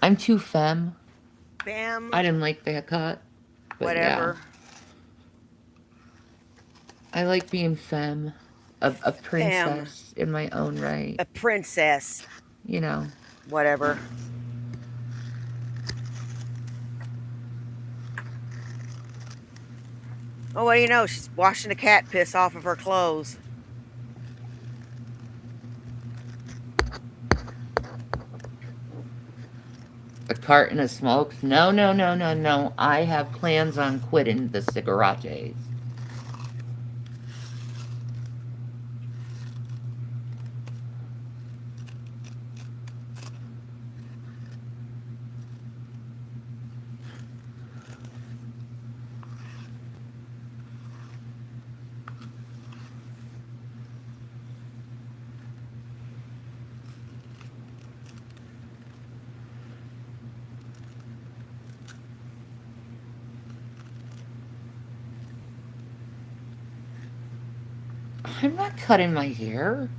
I'm too femme. I Femme. didn't like that cut, but yeah. Whatever. I like being femme. A Femme. princess in my own right. A princess. You know. Whatever. Oh, what do you know? She's washing the cat piss off of her clothes. A carton of smokes? No, no, no, no, no. I have plans on quitting the cigarates. I'm not cutting my hair.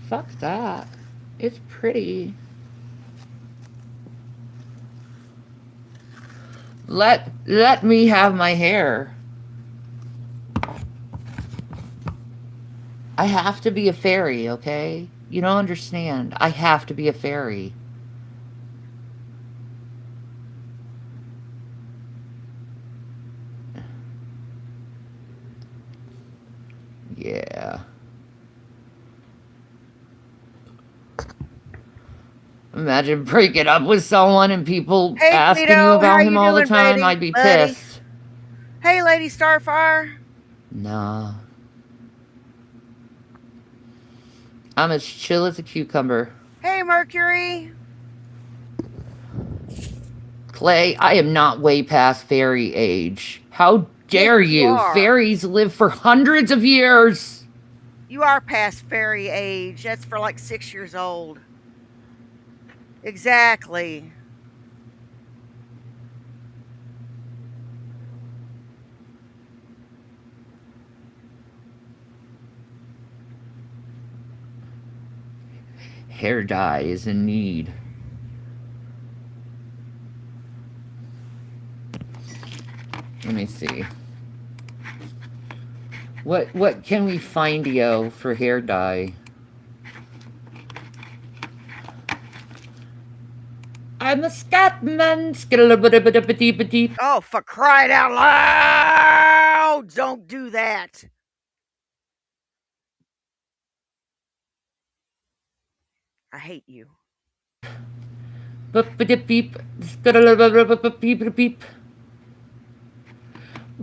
Fuck that. It's pretty. Let me have my hair. I have to be a fairy, okay? You don't understand. I have to be a fairy. Yeah. Imagine breaking up with someone and people Hey, asking you Pluto. How about him you all the doing, time. buddy? I'd be Buddy. pissed. Hey, Lady Starfire. Nah. I'm as chill as a cucumber. Hey, Mercury. Clay, I am not way past fairy age. How Yes, dare you you? are. Fairies live for hundreds of years. You are past fairy age. That's for like 6 years old. Exactly. Hair dye is in need. Let me see. What can we find yo for hair dye? I'm a scatman. Skittle-a-bit-a-bit-a-bit-a-bit. Oh, for crying out loud! Don't do that. I hate you. Beep. Skittle-a-bit-a-bit-a-beep.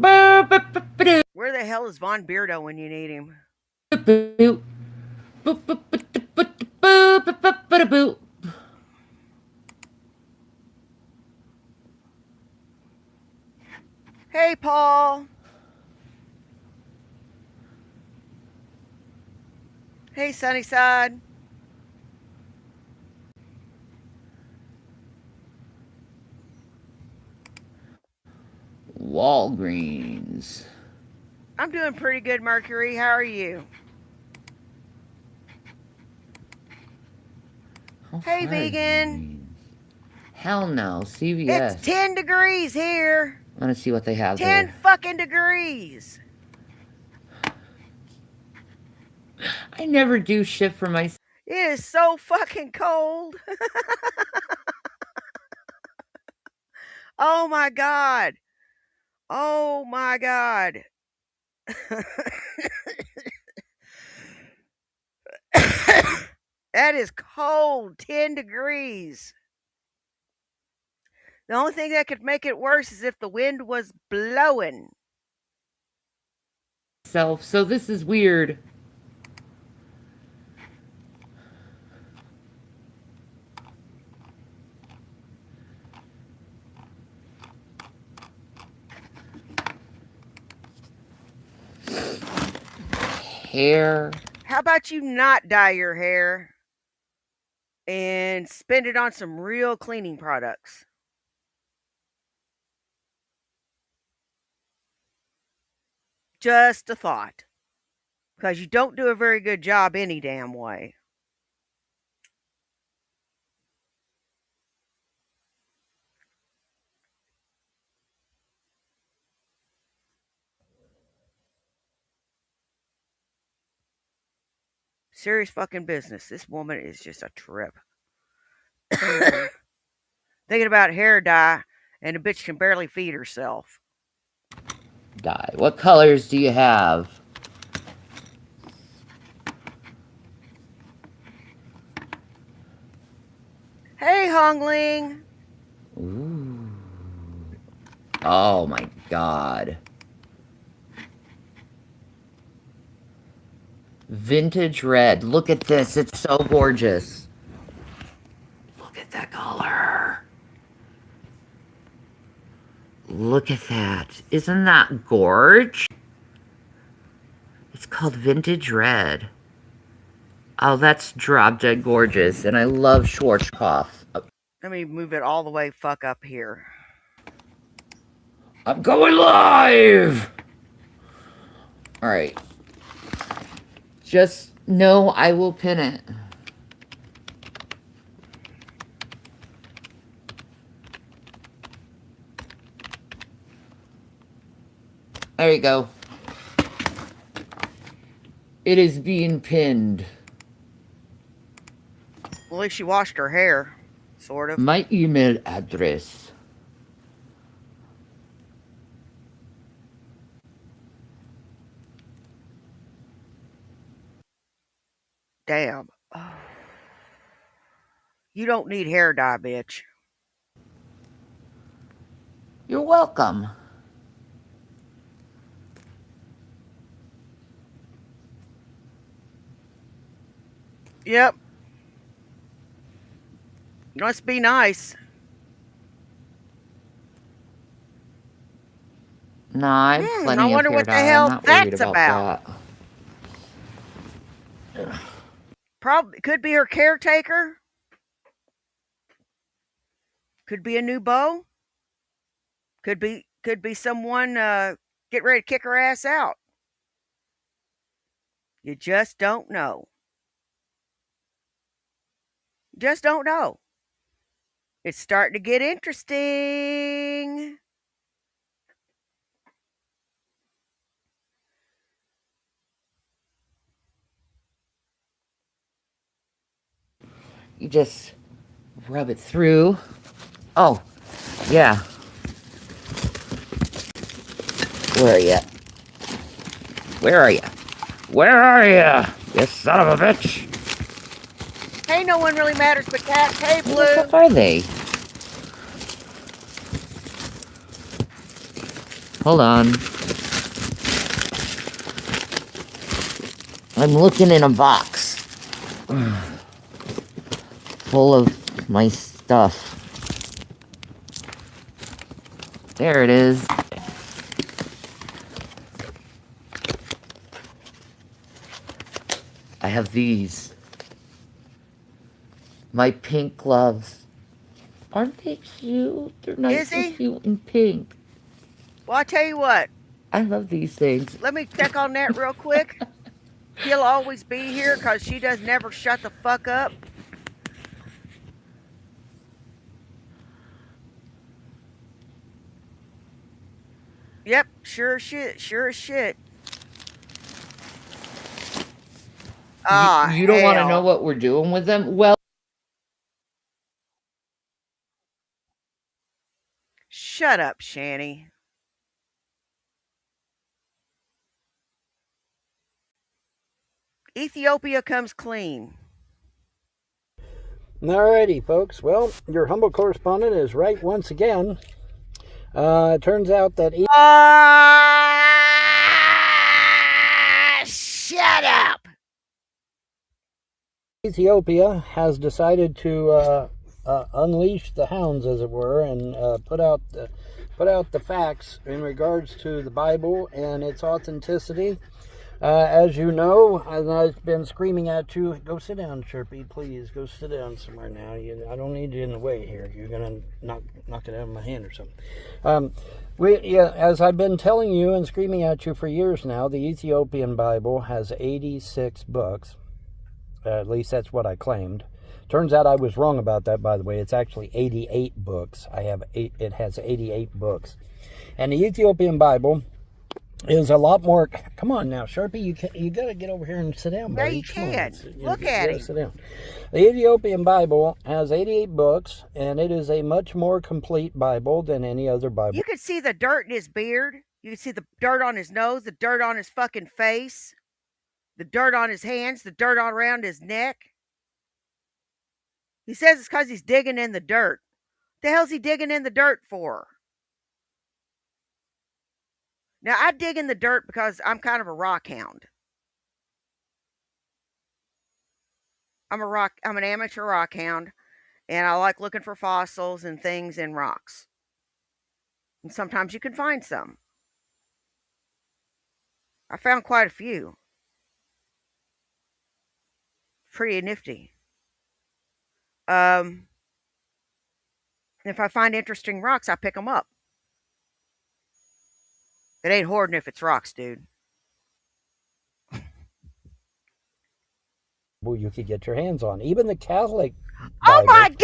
Where the hell is Von Beardo when you need him? Hey, Paul. Hey, Sunnyside. Walgreens. I'm doing pretty good, Mercury. How are you? How Hey, far is vegan. Walgreens? Hell no. It's CVS. 10 degrees here. I want to see what they have 10 there. fucking degrees. I never do shit for myself. It is so fucking cold. Oh my God. Oh my God. That is cold. 10 degrees. The only thing that could make it worse is if the wind was blowing. So this is weird. Hair. How about you not dye your hair and spend it on some real cleaning products? Just a thought. Because you don't do a very good job any damn way. Serious fucking business. This woman is just a trip. Thinking about hair dye, and the bitch can barely feed herself. Dye. What colors do you have? Hey, Hongling. Ooh. Oh my god. Vintage red. Look at this. It's so gorgeous. Look at that color. Look at that. Isn't that gorge? It's called vintage red. Oh, that's drop dead gorgeous. And I love Schwarzkopf. Let me move it all the way fuck up here. I'm going live! Alright. Just know I will pin it. There you go. It is being pinned. Well, at least she washed her hair. Sort of. My email address. Damn. Oh. You don't need hair dye, bitch. You're welcome. Yep. Must be nice. No, I have plenty I of wonder hair what the dye. hell I'm not worried that's about that. Probably could be her caretaker. Could be a new beau. Could be someone get ready to kick her ass out. You just don't know. Just don't know. It's starting to get interesting. You just rub it through. Oh, yeah. Where are you? Where are you? Where are you? You son of a bitch. Hey, no one really matters but cats. Hey, Blue. Where the fuck are they? Hold on. I'm looking in a box full of my stuff. There it is. I have these. My pink gloves. Aren't they cute? They're nice and cute and pink. Well, I tell you what. I love these things. Let me check on that real quick. He'll always be here because she does never shut the fuck up. Yep, sure as shit. Sure as shit. You don't want to know what we're doing with them? Well, shut up, Shanny. Ethiopia comes clean. Alrighty, folks. Well, your humble correspondent is right once again. It turns out that... Shut up! Ethiopia has decided to unleash the hounds, as it were, and put out the facts in regards to the Bible and its authenticity. As you know, and I've been screaming at you, go sit down, Chirpy, please. Go sit down somewhere now. I don't need you in the way here. You're going to knock it out of my hand or something. As I've been telling you and screaming at you for years now, the Ethiopian Bible has 86 books. At least that's what I claimed. Turns out I was wrong about that, by the way. It's actually 88 books. It has 88 books. And the Ethiopian Bible is a lot more. Come on now, Sharpie, you got to get over here and sit down, Yeah, buddy. you Come on, can. Look you at gotta him. sit down. The Ethiopian Bible has 88 books, and it is a much more complete Bible than any other Bible. You can see the dirt in his beard. You can see the dirt on his nose, the dirt on his fucking face, the dirt on his hands, the dirt all around his neck. He says it's because he's digging in the dirt. The hell's he digging in the dirt for? Now, I dig in the dirt because I'm kind of a rock hound. I'm an amateur rock hound, and I like looking for fossils and things in rocks. And sometimes you can find some. I found quite a few. Pretty nifty. If I find interesting rocks, I pick them up. It ain't hoarding if it's rocks, dude. You could get your hands on. Even the Catholic Oh Bible my only has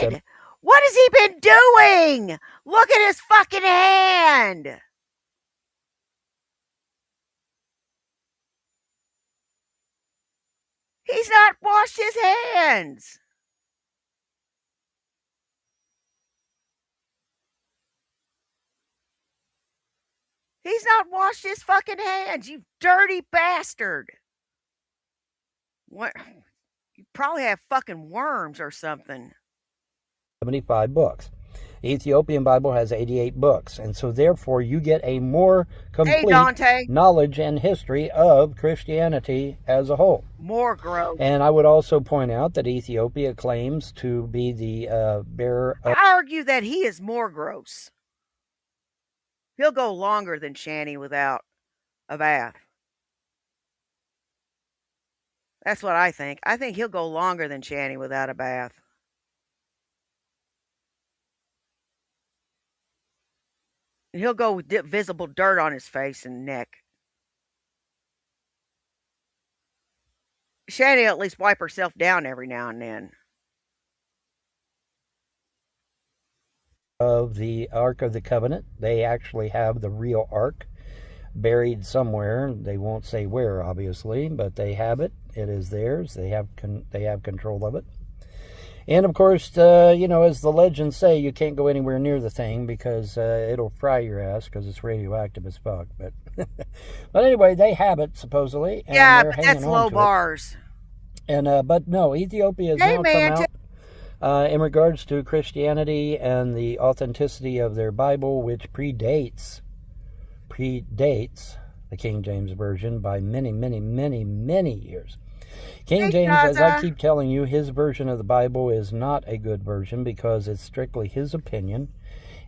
God! What has he been doing? Look at his fucking hand! He's not washed his hands. He's not washed his fucking hands, you dirty bastard. What? You probably have fucking worms or something. 75 books. The Ethiopian Bible has 88 books, and so therefore you get a more complete Dante. knowledge and history of Christianity as a whole. More gross. And I would also point out that Ethiopia claims to be the bearer of... I argue that he is more gross. He'll go longer than Shanny without a bath. That's what I think. I think he'll go longer than Shanny without a bath. And he'll go with visible dirt on his face and neck. Shanny at least wipe herself down every now and then. Of the Ark of the Covenant. They actually have the real Ark buried somewhere. They won't say where, obviously, but they have it. It is theirs. They have control of it. And of course, as the legends say, you can't go anywhere near the thing because it'll fry your ass because it's radioactive as fuck. But but anyway, they have it supposedly. And yeah, they're but that's low bars. And but no, Ethiopia has now come out in regards to Christianity and the authenticity of their Bible, which predates the King James Version by many, many, many, many years. King James, as I keep telling you, his version of the Bible is not a good version because it's strictly his opinion.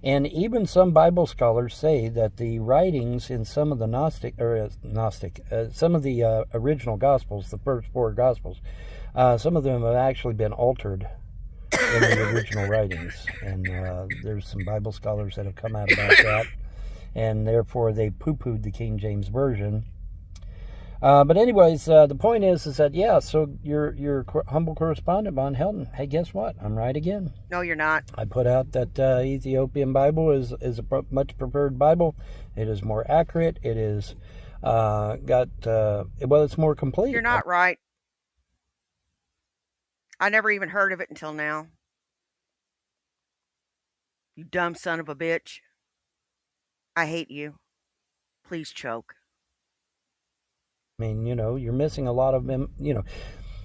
And even some Bible scholars say that the writings in some of the some of the original Gospels, the first four Gospels, some of them have actually been altered in the original writings. And there's some Bible scholars that have come out about that. And therefore they poo-pooed the King James Version. But anyways, the point is that, yeah, so your humble correspondent, Von Helton, hey, guess what? I'm right again. No, you're not. I put out that Ethiopian Bible is a much preferred Bible. It is more accurate. It is it's more complete. You're not right. I never even heard of it until now. You dumb son of a bitch. I hate you. Please choke. I mean, you're missing a lot of them.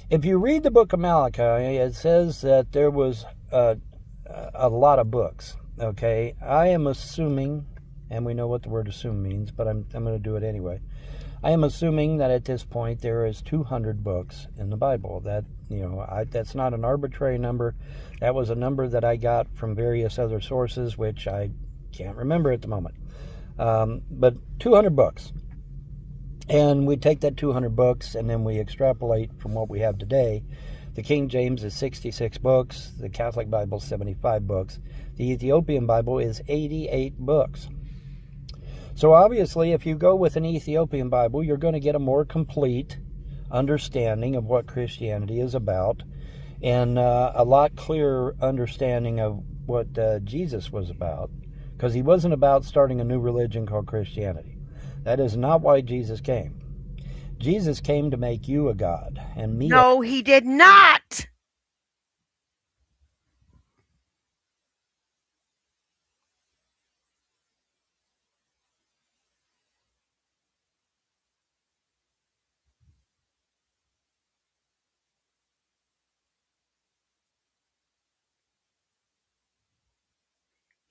If you read the book of Malachi, it says that there was a lot of books. Okay, I am assuming, and we know what the word assume means, but I'm going to do it anyway. I am assuming that at this point there is 200 books in the Bible. That that's not an arbitrary number. That was a number that I got from various other sources, which I can't remember at the moment. But 200 books. And we take that 200 books and then we extrapolate from what we have today. The King James is 66 books. The Catholic Bible is 75 books. The Ethiopian Bible is 88 books. So obviously, if you go with an Ethiopian Bible, you're going to get a more complete understanding of what Christianity is about and a lot clearer understanding of what Jesus was about. Because he wasn't about starting a new religion called Christianity. That is not why Jesus came. Jesus came to make you a God and me. No, he did not.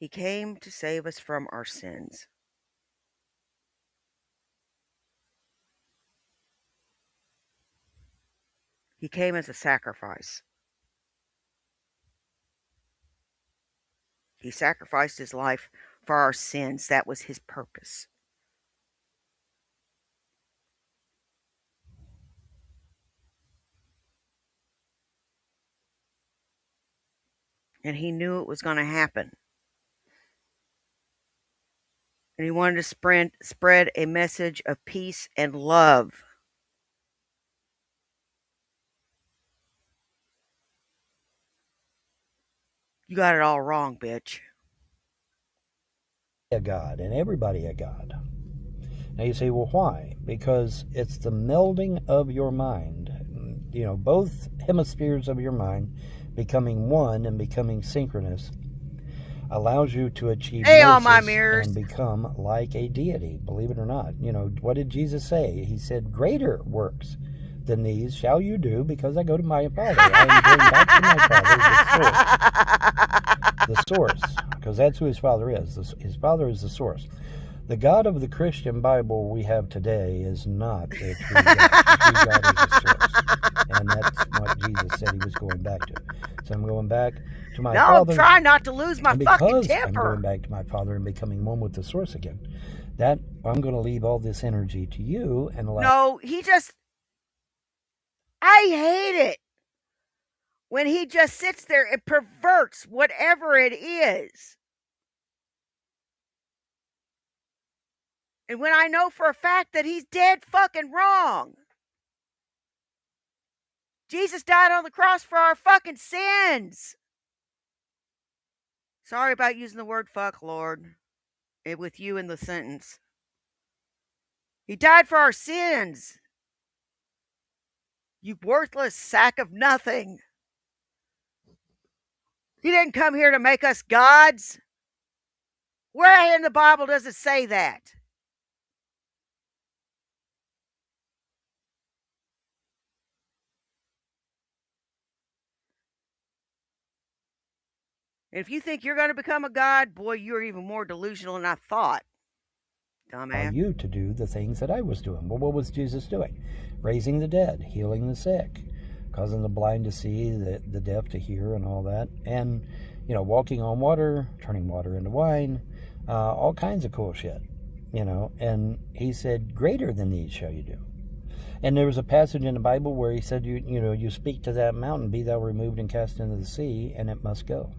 He came to save us from our sins. He came as a sacrifice. He sacrificed his life for our sins. That was his purpose. And he knew it was going to happen. And he wanted to spread a message of peace and love. You got it all wrong, bitch. A God and everybody a God. Now you say, well, why? Because it's the melding of your mind. You know, both hemispheres of your mind becoming one and becoming synchronous allows you to achieve all my gnosis mirrors. and become like a deity, believe it or not. You know, what did Jesus say? He said, greater works than these shall you do because I go to my Father. I am going back to my Father, the source, because that's who his Father is. His Father is the source. The God of the Christian Bible we have today is not the true God. The true God is the source. And that's what Jesus said he was going back to. So I'm going back to my Father. Try not to lose my fucking temper. I'm going back to my Father and becoming one with the source again. That I'm going to leave all this energy to you and allow. No, I hate it when he just sits there and perverts whatever it is. And when I know for a fact that he's dead fucking wrong. Jesus died on the cross for our fucking sins. Sorry about using the word fuck, Lord, with you in the sentence. He died for our sins. You worthless sack of nothing. He didn't come here to make us gods. Where in the Bible does it say that? And if you think you're going to become a god, boy, you're even more delusional than I thought. Dumbass. You to do the things that I was doing. Well, what was Jesus doing? Raising the dead, healing the sick, causing the blind to see, the deaf to hear, and all that. And, you know, walking on water, turning water into wine, all kinds of cool shit, you know. And he said, greater than these shall you do. And there was a passage in the Bible where he said, you speak to that mountain, be thou removed and cast into the sea, and it must go.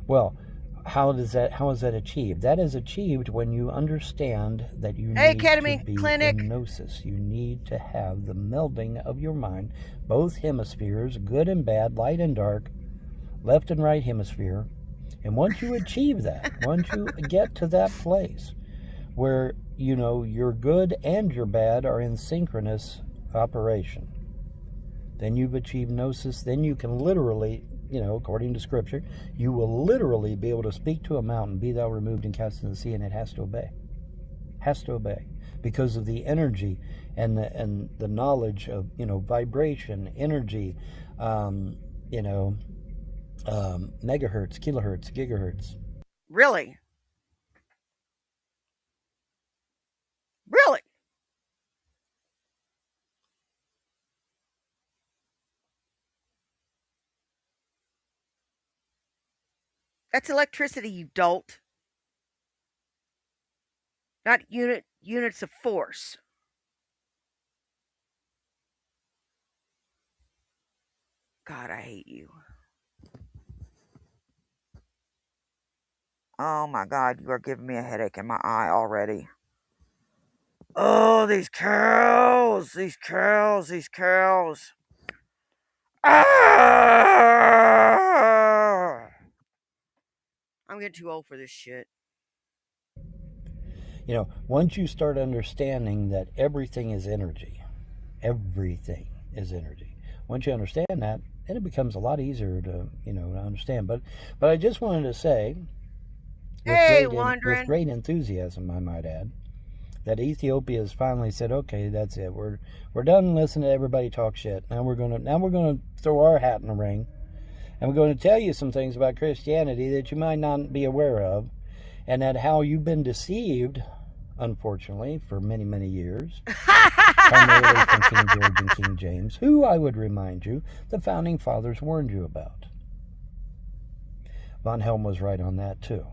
Well, how is that achieved? That is achieved when you understand that you need to be in gnosis. You need to have the melding of your mind, both hemispheres, good and bad, light and dark, left and right hemisphere. And once you achieve that, once you get to that place where, you know, your good and your bad are in synchronous operation, then you've achieved gnosis. Then you can literally, you know, according to Scripture, you will literally be able to speak to a mountain, be thou removed and cast into the sea, and it has to obey. Has to obey because of the energy and the knowledge of, you know, vibration, energy, megahertz, kilohertz, gigahertz. Really? Really? That's electricity, you dolt. Not units of force. God, I hate you. Oh my God, you are giving me a headache in my eye already. Oh, these cows. Ah! I'm getting too old for this shit. Once you start understanding that everything is energy, once you understand that, then it becomes a lot easier to understand. But I just wanted to say, Hey, with wondering. great enthusiasm, I might add, that Ethiopia has finally said, okay, that's it. We're done listening to everybody talk shit. Now we're gonna throw our hat in the ring, and we're going to tell you some things about Christianity that you might not be aware of, and that how you've been deceived, unfortunately, for many, many years, primarily from King George and King James, who, I would remind you, the Founding Fathers warned you about. Von Helm was right on that, too.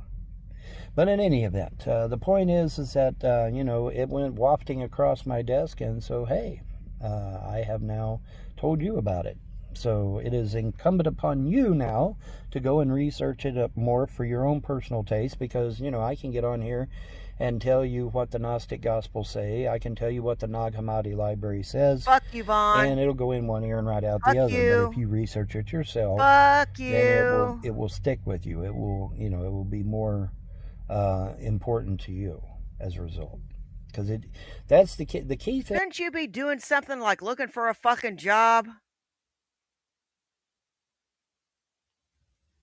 But in any event, the point is that, it went wafting across my desk, and so, hey, I have now told you about it. So it is incumbent upon you now to go and research it up more for your own personal taste, because, I can get on here and tell you what the Gnostic Gospels say. I can tell you what the Nag Hammadi Library says. Fuck you, Vaughn. And it'll go in one ear and right out Fuck the other. you. But if you research it yourself, Fuck you. then it will stick with you. It will, it will be more important to you as a result. Because that's the key thing. Shouldn't you be doing something like looking for a fucking job?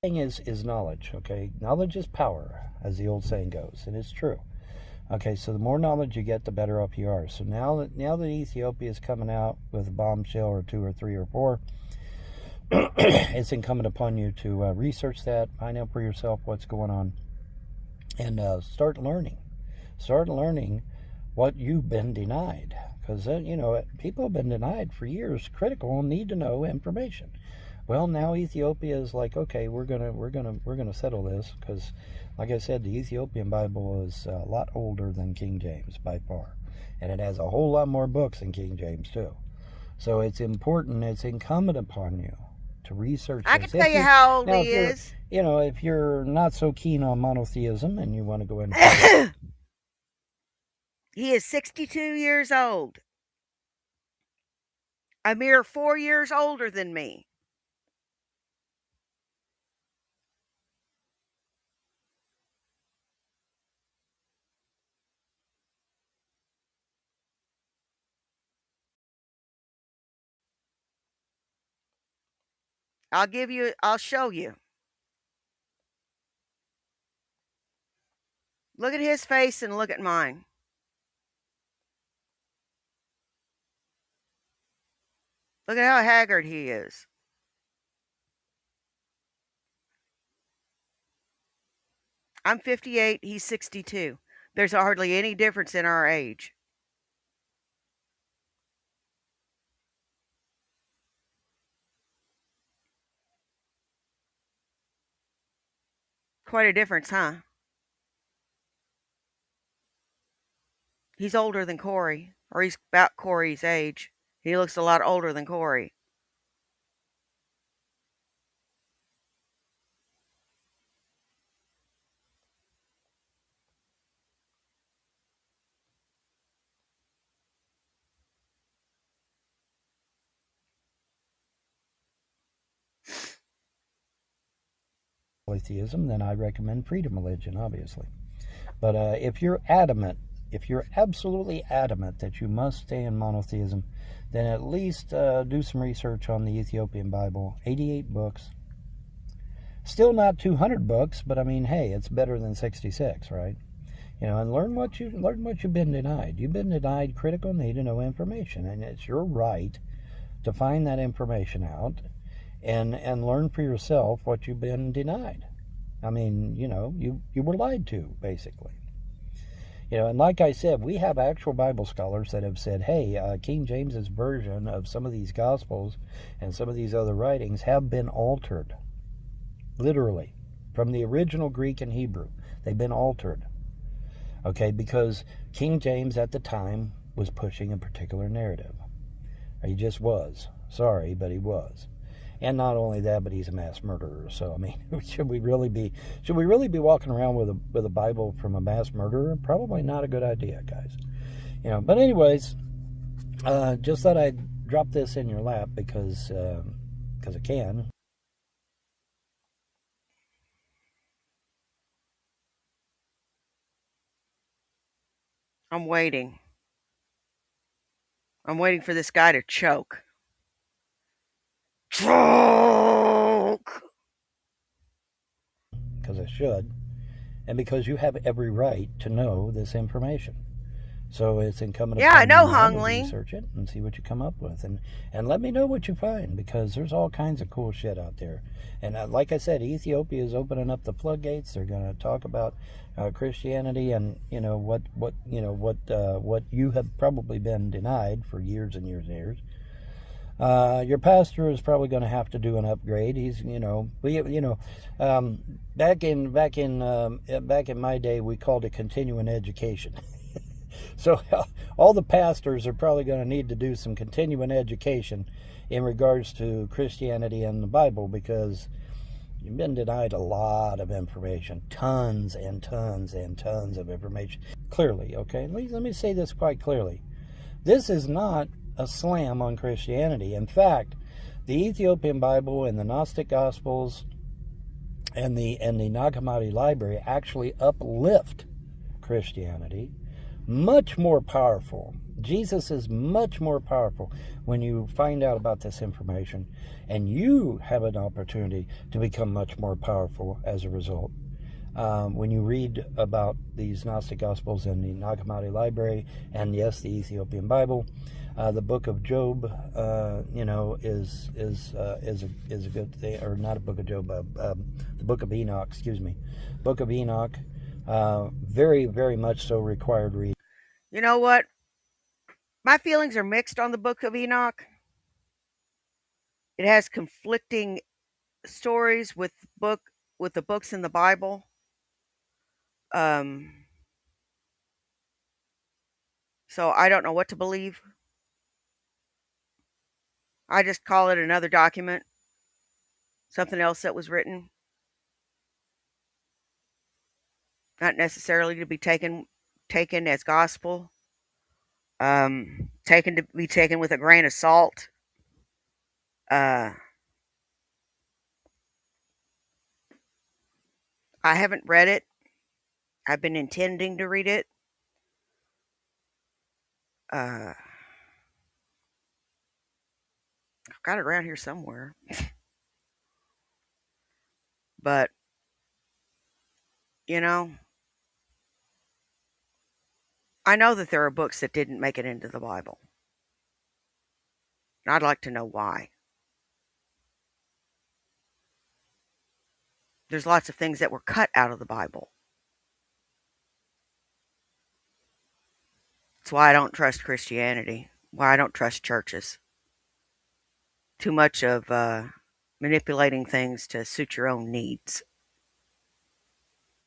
Thing is knowledge, okay? Knowledge is power, as the old saying goes, and it's true. Okay, so the more knowledge you get, the better off you are. So now that Ethiopia is coming out with a bombshell or 2 or 3 or 4, it's incumbent upon you to research that, find out for yourself what's going on, and start learning. Start learning what you've been denied, because people have been denied for years critical, need to know information. Well, now Ethiopia is like, okay, we're gonna settle this, because, like I said, the Ethiopian Bible is a lot older than King James by far, and it has a whole lot more books than King James too. So it's important, it's incumbent upon you to research this. I can tell you how old he is. If you're not so keen on monotheism and you want to go in, he is 62 years old, a mere 4 years older than me. I'll show you. Look at his face and look at mine. Look at how haggard he is. I'm 58, he's 62. There's hardly any difference in our age. Quite a difference, huh? He's older than Corey, or he's about Corey's age. He looks a lot older than Corey. polytheism, then I recommend freedom religion, obviously. But if you're absolutely adamant that you must stay in monotheism, then at least do some research on the Ethiopian Bible. 88 books. Still not 200 books, but I mean, hey, it's better than 66, right? And learn what you've been denied. You've been denied critical need to know information, and it's your right to find that information out and learn for yourself what you've been denied. I mean, you were lied to, basically. And like I said, we have actual Bible scholars that have said, hey, King James's version of some of these Gospels and some of these other writings have been altered. Literally. From the original Greek and Hebrew. They've been altered. Okay, because King James at the time was pushing a particular narrative. He just was. Sorry, but he was. And not only that, but he's a mass murderer. So, I mean, should we really be walking around with a Bible from a mass murderer? Probably not a good idea, guys. But anyways, just thought I'd drop this in your lap because I can. I'm waiting. I'm waiting for this guy to choke. Choke! Because I should, and because you have every right to know this information. So it's incumbent Yeah, I upon you know, now to Hungling. research it and see what you come up with, and let me know what you find, because there's all kinds of cool shit out there. And like I said, Ethiopia is opening up the floodgates. They're going to talk about Christianity and what you have probably been denied for years and years and years. Your pastor is probably going to have to do an upgrade. He's, back in my day, we called it continuing education. So all the pastors are probably going to need to do some continuing education in regards to Christianity and the Bible, because you've been denied a lot of information, tons and tons and tons of information. Clearly, okay, let me say this quite clearly. This is not a slam on Christianity. In fact, the Ethiopian Bible and the Gnostic Gospels and the Nag Hammadi Library actually uplift Christianity. Much more powerful. Jesus is much more powerful when you find out about this information, and you have an opportunity to become much more powerful as a result. When you read about these Gnostic Gospels and the Nag Hammadi Library, and yes, the Ethiopian Bible, the Book of Job, is a good thing, or not a Book of Job, the Book of Enoch. Excuse me, Book of Enoch. Very, very much so required reading. You know what? My feelings are mixed on the Book of Enoch. It has conflicting stories with the books in the Bible. So I don't know what to believe. I just call it another document, something else that was written, not necessarily to be taken as gospel. Taken to be taken with a grain of salt. I haven't read it. I've been intending to read it. I've got it around here somewhere. But, you know, I know that there are books that didn't make it into the Bible. And I'd like to know why. There's lots of things that were cut out of the Bible. That's why I don't trust Christianity. Why I don't trust churches. Too much of manipulating things to suit your own needs.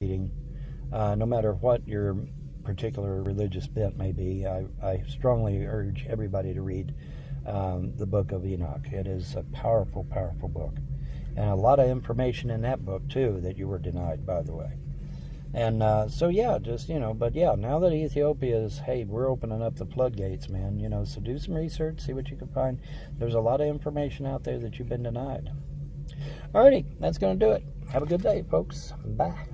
No matter what your particular religious bent may be, I strongly urge everybody to read the Book of Enoch. It is a powerful, powerful book. And a lot of information in that book, too, that you were denied, by the way. And so, yeah, but yeah, now that Ethiopia is, hey, we're opening up the floodgates, man, so do some research, see what you can find. There's a lot of information out there that you've been denied. Alrighty, that's going to do it. Have a good day, folks. Bye.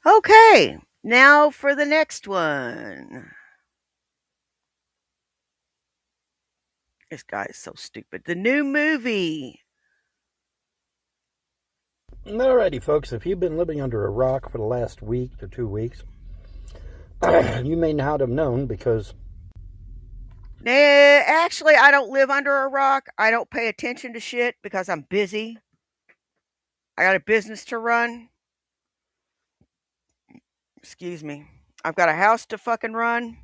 Okay, now for the next one. This guy is so stupid. The new movie. Alrighty, folks, if you've been living under a rock for the last week to 2 weeks, you may not have known because... Actually, I don't live under a rock. I don't pay attention to shit because I'm busy. I got a business to run. Excuse me. I've got a house to fucking run.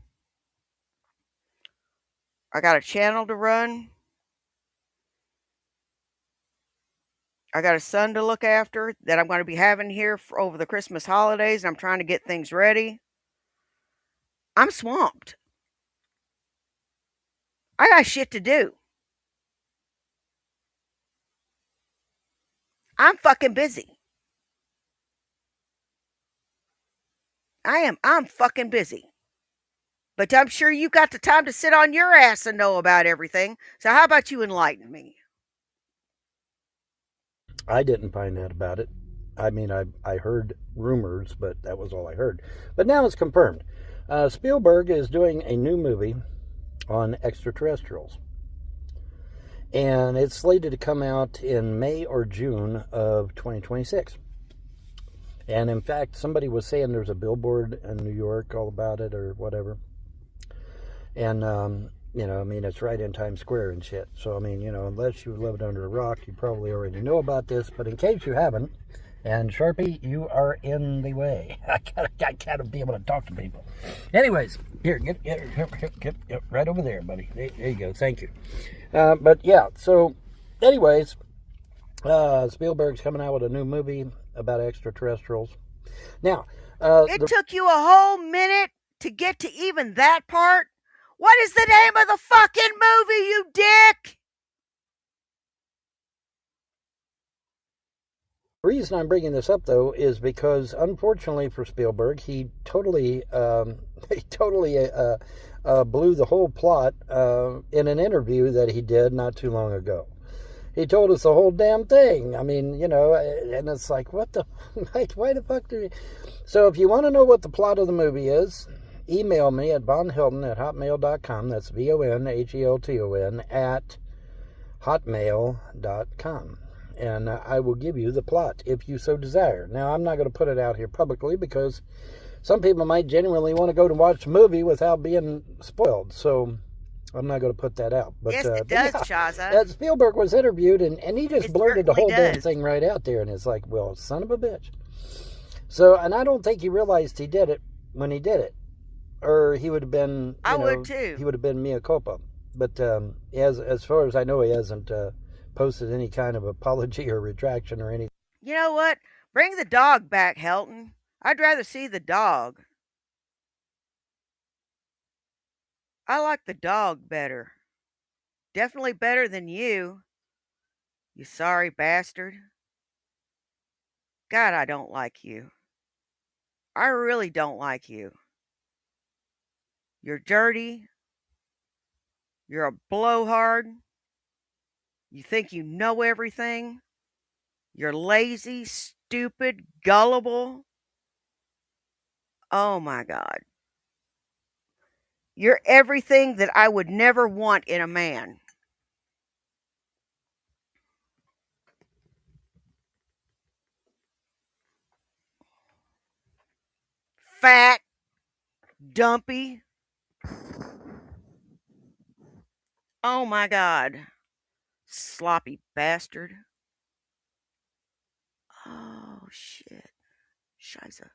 I got a channel to run. I got a son to look after that I'm going to be having here for over the Christmas holidays, and I'm trying to get things ready. I'm swamped. I got shit to do. I'm fucking busy. I'm fucking busy. But I'm sure you got the time to sit on your ass and know about everything. So how about you enlighten me? I didn't find out about it. I mean, I heard rumors, but that was all I heard. But now it's confirmed. Spielberg is doing a new movie on extraterrestrials. And it's slated to come out in May or June of 2026. And in fact, somebody was saying there's a billboard in New York all about it or whatever. And, I mean, it's right in Times Square and shit. So, I mean, unless you lived under a rock, you probably already know about this. But in case you haven't, and Sharpie, you are in the way. I gotta be able to talk to people. Anyways, here, get right over there, buddy. There you go. Thank you. But yeah, so, anyways, Spielberg's coming out with a new movie about extraterrestrials. Now, it took you a whole minute to get to even that part? What is the name of the fucking movie, you dick? The reason I'm bringing this up, though, is because, unfortunately for Spielberg, he totally blew the whole plot in an interview that he did not too long ago. He told us the whole damn thing. I mean, and it's like, what the, why the fuck did he? So if you want to know what the plot of the movie is, email me at vonhelton@hotmail.com. That's VONHELTON at hotmail.com. And I will give you the plot if you so desire. Now, I'm not going to put it out here publicly because some people might genuinely want to go to watch the movie without being spoiled. So I'm not going to put that out. But, yes, it does, Shaza. Spielberg was interviewed, and he just blurted the whole damn thing right out there. And it's like, well, son of a bitch. So, and I don't think he realized he did it when he did it. Or he would have been, I would too. He would have been mea culpa. But as far as I know, he hasn't posted any kind of apology or retraction or anything. You know what? Bring the dog back, Helton. I'd rather see the dog. I like the dog better. Definitely better than you. You sorry bastard. God, I don't like you. I really don't like you. You're dirty. You're a blowhard. You think you know everything. You're lazy, stupid, gullible. Oh my God. You're everything that I would never want in a man. Fat, dumpy. Oh my God. Sloppy bastard. Oh shit. Scheiße.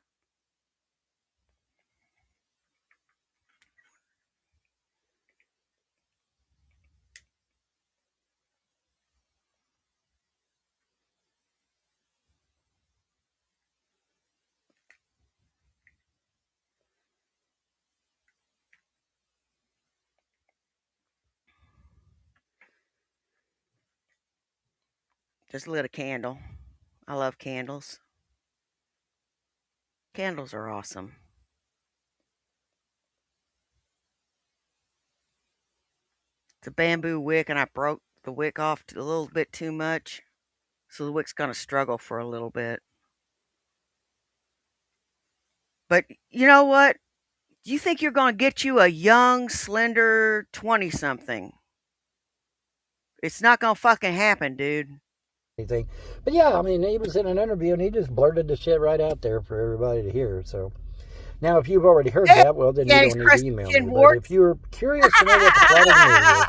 Just lit a candle. I love candles. Candles are awesome. It's a bamboo wick, and I broke the wick off a little bit too much. So the wick's going to struggle for a little bit. But you know what? You think you're going to get you a young, slender 20-something. It's not going to fucking happen, dude. Anything. But yeah, I mean, he was in an interview and he just blurted the shit right out there for everybody to hear. So now, if you've already heard that, well, then you don't need to email me. But if you're curious to know what the plot of the movie is,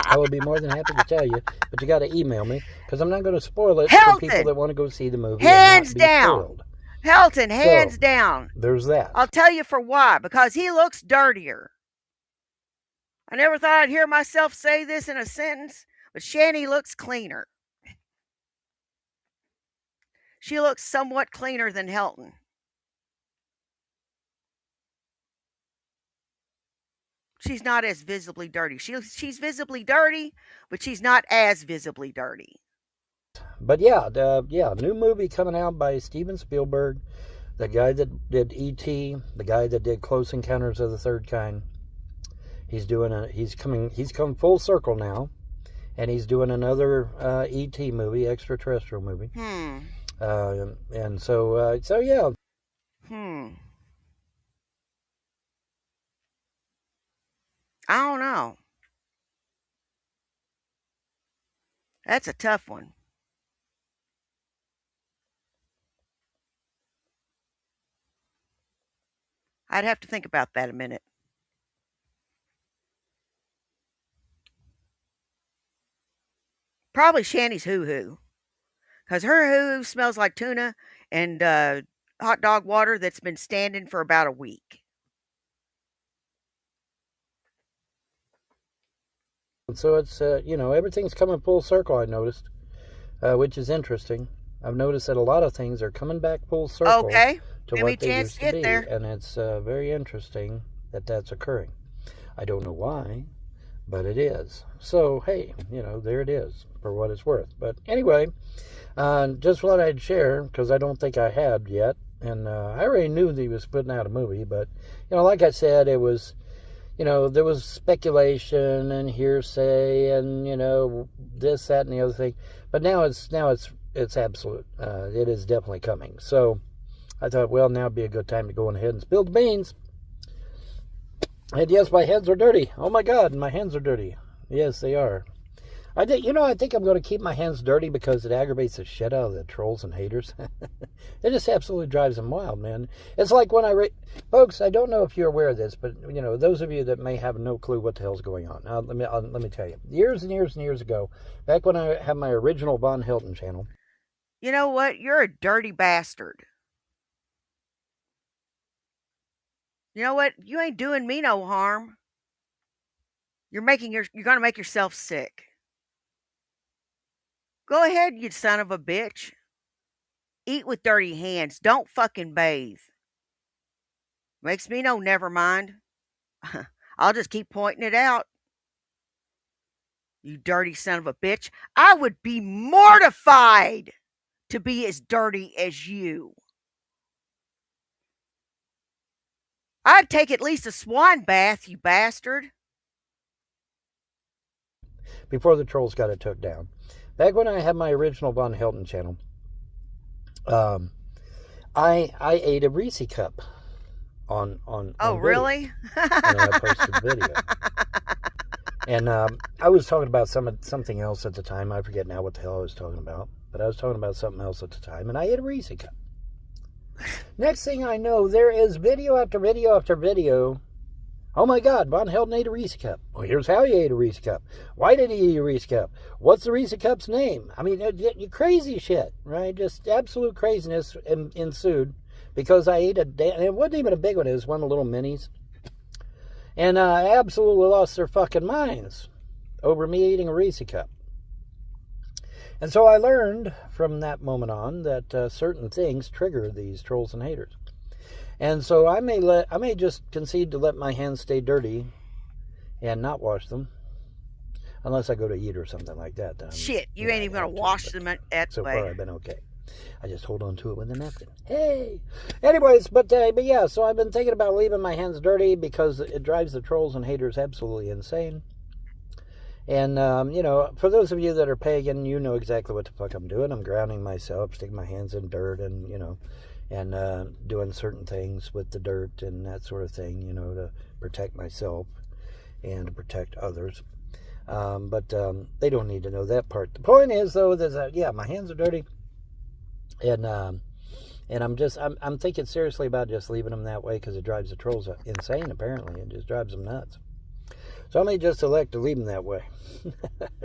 I will be more than happy to tell you. But you got to email me because I'm not going to spoil it for people that want to go see the movie. Hands down. Helton, hands down. There's that. I'll tell you for why. Because he looks dirtier. I never thought I'd hear myself say this in a sentence, but Shani looks cleaner. She looks somewhat cleaner than Helton. She's not as visibly dirty. She's visibly dirty, but she's not as visibly dirty. But yeah, new movie coming out by Steven Spielberg, the guy that did E.T., the guy that did Close Encounters of the Third Kind. He's come full circle now, and he's doing another E.T. movie, extraterrestrial movie. And so yeah. I don't know. That's a tough one. I'd have to think about that a minute. Probably Shanny's hoo hoo, because her hoo hoo smells like tuna and hot dog water that's been standing for about a week. So it's everything's coming full circle. I noticed, which is interesting. I've noticed that a lot of things are coming back full circle Okay. to Give me a what they chance used to to get be, there. and it's very interesting that that's occurring. I don't know why, but it is. So hey, there it is for what it's worth. But anyway, just thought I'd share because I don't think I had yet, and I already knew that he was putting out a movie, but like I said, it was. There was speculation and hearsay and this, that, and the other thing, but now it's absolute. It is definitely coming. So I thought, well, now would be a good time to go on ahead and spill the beans. And yes, my hands are dirty. Oh my God, my hands are dirty. Yes, they are. I think I'm going to keep my hands dirty because it aggravates the shit out of the trolls and haters. It just absolutely drives them wild, man. It's like when folks, I don't know if you're aware of this, but those of you that may have no clue what the hell's going on. Now, let me tell you. Years and years and years ago, back when I had my original Von Hilton channel. You know what? You're a dirty bastard. You know what? You ain't doing me no harm. You're gonna make yourself sick. Go ahead, you son of a bitch. Eat with dirty hands. Don't fucking bathe. Makes me no never mind. I'll just keep pointing it out. You dirty son of a bitch. I would be mortified to be as dirty as you. I'd take at least a swan bath, you bastard. Before the trolls got it took down. Back when I had my original Von Hilton channel, I ate a Reese cup on Really? And I posted the video. And I was talking about something else at the time. I forget now what the hell I was talking about. But I was talking about something else at the time. And I ate a Reese cup. Next thing I know, there is video after video after video. Oh my God, Von Helden ate a Reese cup. Well, here's how he ate a Reese cup. Why did he eat a Reese cup? What's the Reese cup's name? I mean, crazy shit, right? Just absolute craziness ensued because I ate it wasn't even a big one. It was one of the little minis. And absolutely lost their fucking minds over me eating a Reese cup. And so I learned from that moment on that certain things trigger these trolls and haters. And so I may just concede to let my hands stay dirty and not wash them, unless I go to eat or something like that. Then Shit, you ain't even gonna wash them that so way. So far, I've been okay. I just hold on to it with a napkin. Hey, anyways, but yeah. So I've been thinking about leaving my hands dirty because it drives the trolls and haters absolutely insane. And for those of you that are pagan, you know exactly what the fuck I'm doing. I'm grounding myself, sticking my hands in dirt, and and doing certain things with the dirt and that sort of thing, to protect myself and to protect others. But they don't need to know that part. The point is, though, that my hands are dirty, and I'm thinking seriously about just leaving them that way because it drives the trolls insane. Apparently, it just drives them nuts. So I may just elect to leave them that way.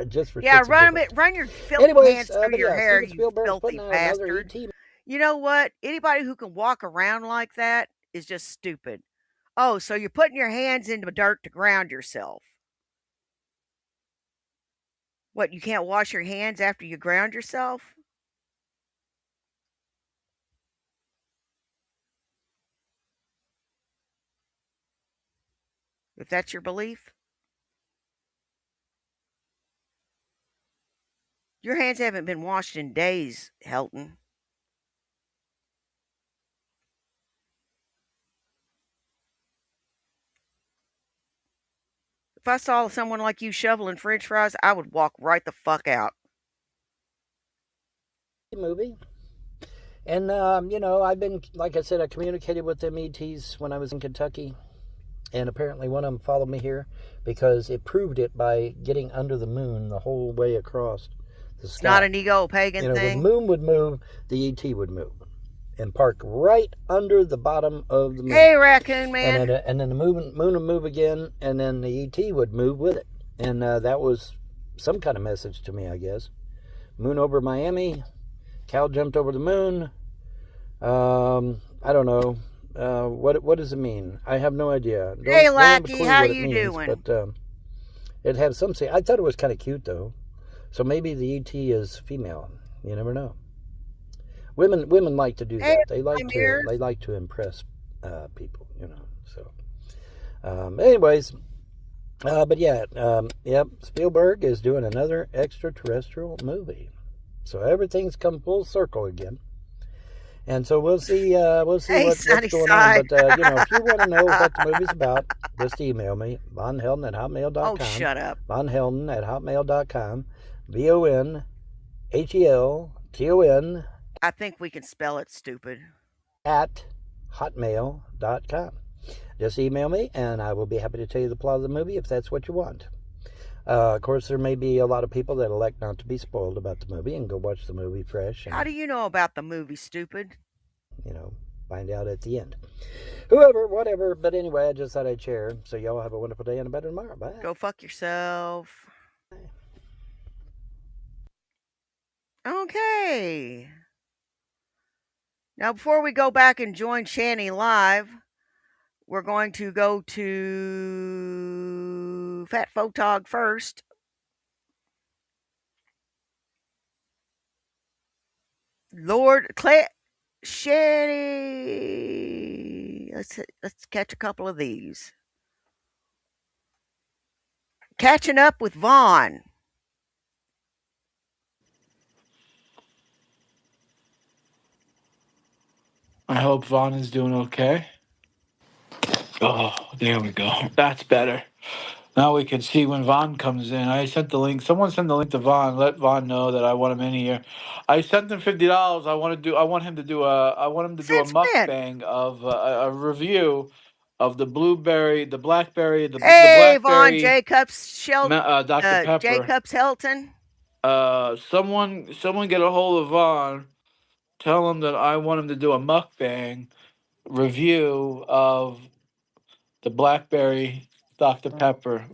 Just for run your filthy hands through your hair, you filthy bastard. You know what? Anybody who can walk around like that is just stupid. Oh, so you're putting your hands into dirt to ground yourself. What, you can't wash your hands after you ground yourself? If that's your belief? Your hands haven't been washed in days, Helton. If I saw someone like you shoveling french fries, I would walk right the fuck out. Movie. And, I've been, like I said, I communicated with them ETs when I was in Kentucky. And apparently one of them followed me here because it proved it by getting under the moon the whole way across the sky. It's not an ego pagan thing. When the moon would move, the ET would move and park right under the bottom of the moon. Hey, raccoon man. And then the moon would move again, and then the ET would move with it. And that was some kind of message to me, I guess. Moon over Miami. Cow jumped over the moon. I don't know. What does it mean? I have no idea. Hey, Lackey, how you doing? But it had some say. I thought it was kind of cute, though. So maybe the ET is female. You never know. Women like to do that. They like to impress people. So, anyways, but yeah, yep. Spielberg is doing another extraterrestrial movie. So everything's come full circle again. And so we'll see what's going on. But, if you want to know what the movie's about, just email me, vonhelton@hotmail.com. Oh, shut up. vonhelton@hotmail.com. VONHELTON. I think we can spell it stupid. At hotmail.com. Just email me, and I will be happy to tell you the plot of the movie if that's what you want. Of course, there may be a lot of people that elect not to be spoiled about the movie and go watch the movie fresh. And, how do you know about the movie, stupid? Find out at the end. Whoever, whatever. But anyway, I just thought I'd share. So y'all have a wonderful day and a better tomorrow. Bye. Go fuck yourself. Bye. Okay. Now, before we go back and join Shani live, we're going to go to Fat Photog first. Lord Shani. Let's catch a couple of these. Catching up with Vaughn. I hope Vaughn is doing okay. Oh, there we go. That's better. Now we can see when Vaughn comes in. I sent the link. Someone send the link to Vaughn. Let Vaughn know that I want him in here. I sent him $50. I want him to do a mukbang of a review of the blackberry, the blackberry. Vaughn Jacobs, Dr. Pepper. Jacobs Hilton. Someone get a hold of Vaughn. Tell him that I want him to do a mukbang review of the blackberry Dr. Pepper.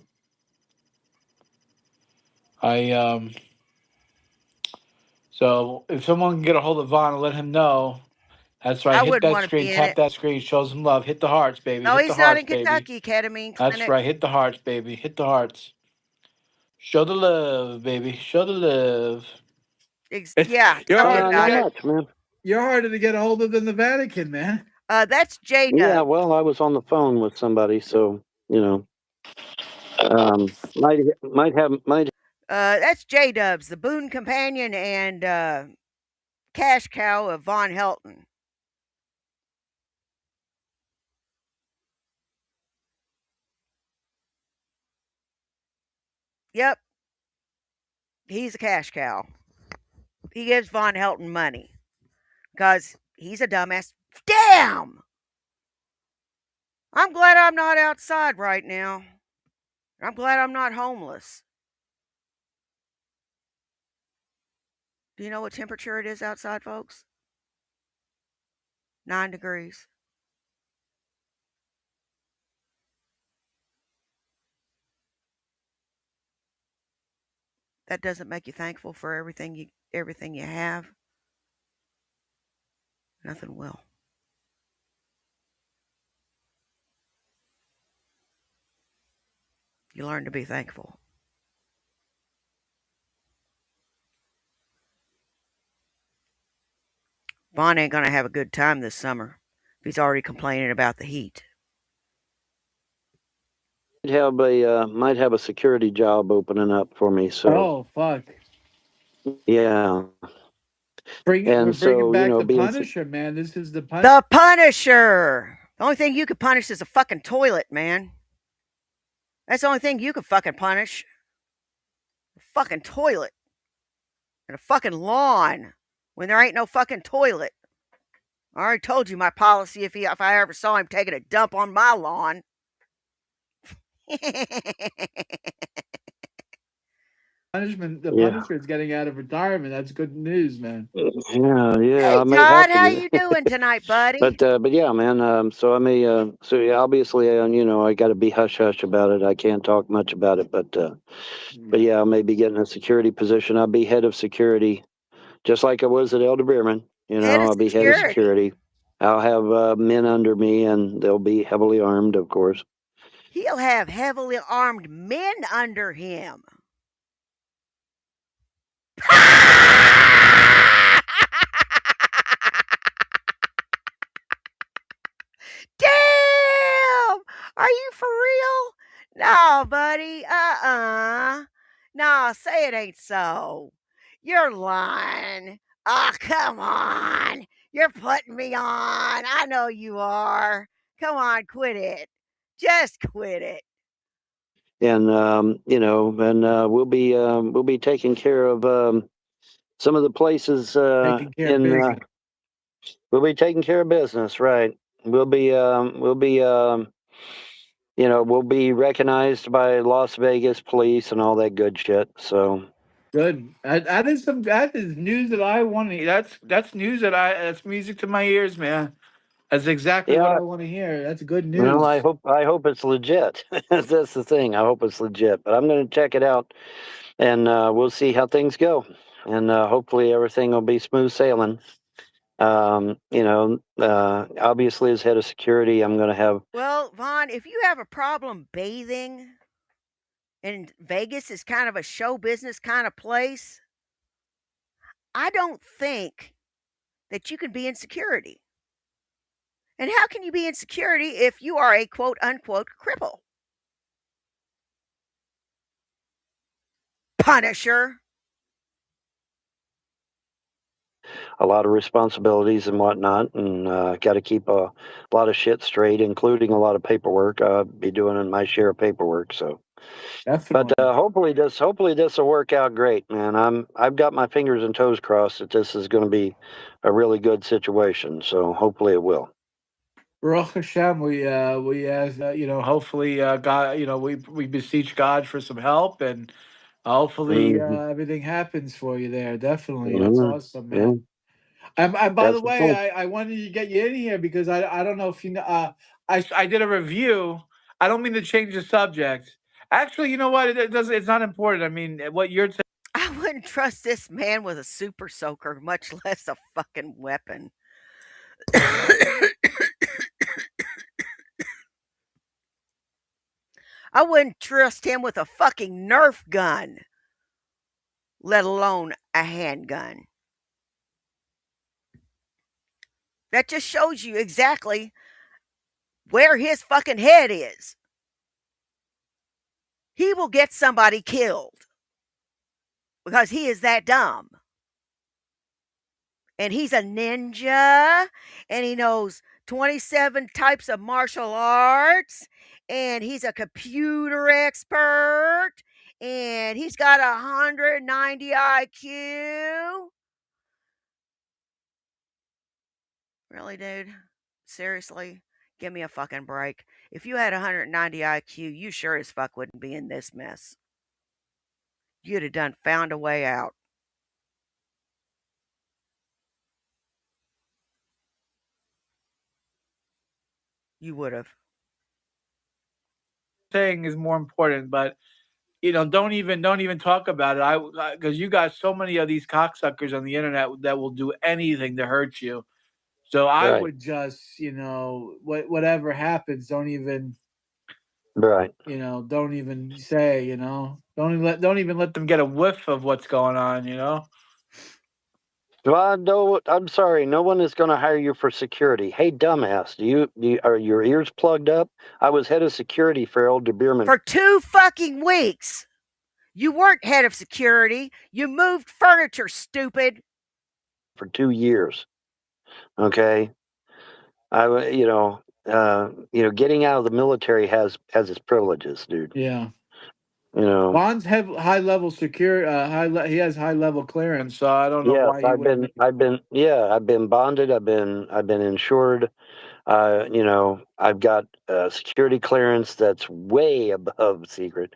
So if someone can get a hold of Vaughn and let him know, that's right. Hit that screen, tap that screen, show some love. Hit the hearts, baby. No, hit he's the hearts, not in Kentucky, ketamine clinic. That's right. Hit the hearts, baby. Hit the hearts. Show the love, baby. Show the love. Yeah. You're harder to get a hold of than the Vatican, man. That's J-Dub. Yeah, well, I was on the phone with somebody, so, that's J-Dubs, the boon companion and cash cow of Von Helton. Yep. He's a cash cow. He gives Von Helton money because he's a dumbass. Damn! I'm glad I'm not outside right now. I'm glad I'm not homeless. Do you know what temperature it is outside, folks? 9 degrees. That doesn't make you thankful for everything you have. Nothing will. You learn to be thankful. Vaughn ain't gonna have a good time this summer. He's already complaining about the heat. Might have a security job opening up for me. So. Oh fuck. Yeah. We're bringing back the Punisher, man. This is the Punisher. The Punisher. The only thing you could punish is a fucking toilet, man. That's the only thing you could fucking punish. A fucking toilet. And a fucking lawn when there ain't no fucking toilet. I already told you my policy if I ever saw him taking a dump on my lawn. The Yeah. Punisher's getting out of retirement. That's good news, man. Yeah, Hey I may Todd, have to how get you doing tonight, buddy? but yeah, man. So I may, so yeah, obviously, I got to be hush hush about it. I can't talk much about it, but Yeah. yeah, I may be getting a security position. I'll be head of security, just like I was at Elder Beerman. Head of I'll be head of security. security. I'll have men under me, and they'll be heavily armed, of course. He'll have heavily armed men under him. Damn! Are you for real? No, buddy. No, say it ain't so. You're lying. Oh, come on. You're putting me on. I know you are. Come on, quit it. Just quit it. And we'll be taking care of some of the places Taking care of in. business. We'll be taking care of business, right? We'll be recognized by Las Vegas police and all that good shit. So Good. That is news that I want to. That's news that's music to my ears, man. That's exactly what yeah, I want to hear. That's good well, news. I hope it's legit. That's the thing. I hope it's legit. But I'm going to check it out, and we'll see how things go, and hopefully everything will be smooth sailing. Obviously as head of security, I'm going to have. Well, Vaughn, if you have a problem bathing, and Vegas is kind of a show business kind of place, I don't think that you can be in security. And how can you be in security if you are a quote unquote cripple? Punisher. A lot of responsibilities and whatnot, and got to keep a lot of shit straight, including a lot of paperwork. I'll be doing my share of paperwork. So, but Definitely. hopefully this will work out great, man. I've got my fingers and toes crossed that this is going to be a really good situation. So hopefully it will. Baruch Hashem, we as hopefully God, we beseech God for some help, and hopefully Hmm. everything happens for you there. Definitely, that's Yeah, awesome, yeah, man. And by the that's the way, thing. I wanted to get you in here because I don't know if you know. I did a review. I don't mean to change the subject. Actually, you know what? It does. It's not important. I mean, what you're saying. I wouldn't trust this man with a super soaker, much less a fucking weapon. I wouldn't trust him with a fucking Nerf gun, let alone a handgun. That just shows you exactly where his fucking head is. He will get somebody killed because he is that dumb. And he's a ninja and he knows 27 types of martial arts and he's a computer expert and he's got 190 IQ. Really, dude? Seriously? Give me a fucking break. If you had 190 IQ, you sure as fuck wouldn't be in this mess. You'd have done found a way out. You would have. Saying is more important, but don't even talk about it. I because you got so many of these cocksuckers on the internet that will do anything to hurt you. So I Right, would just, whatever happens, right. don't even say, don't even let them get a whiff of what's going on, Well, no, I'm sorry. No one is going to hire you for security. Hey, dumbass, are your ears plugged up? I was head of security for Elder Beerman For 2 fucking weeks. You weren't head of security. You moved furniture, stupid. for 2 years. Okay, getting out of the military has its privileges, dude. Yeah. You know. Vaughn's high level secure. He has high level clearance, so I don't know Yes, why he wouldn't. I've been bonded. I've been insured. You know, I've got security clearance that's way above secret,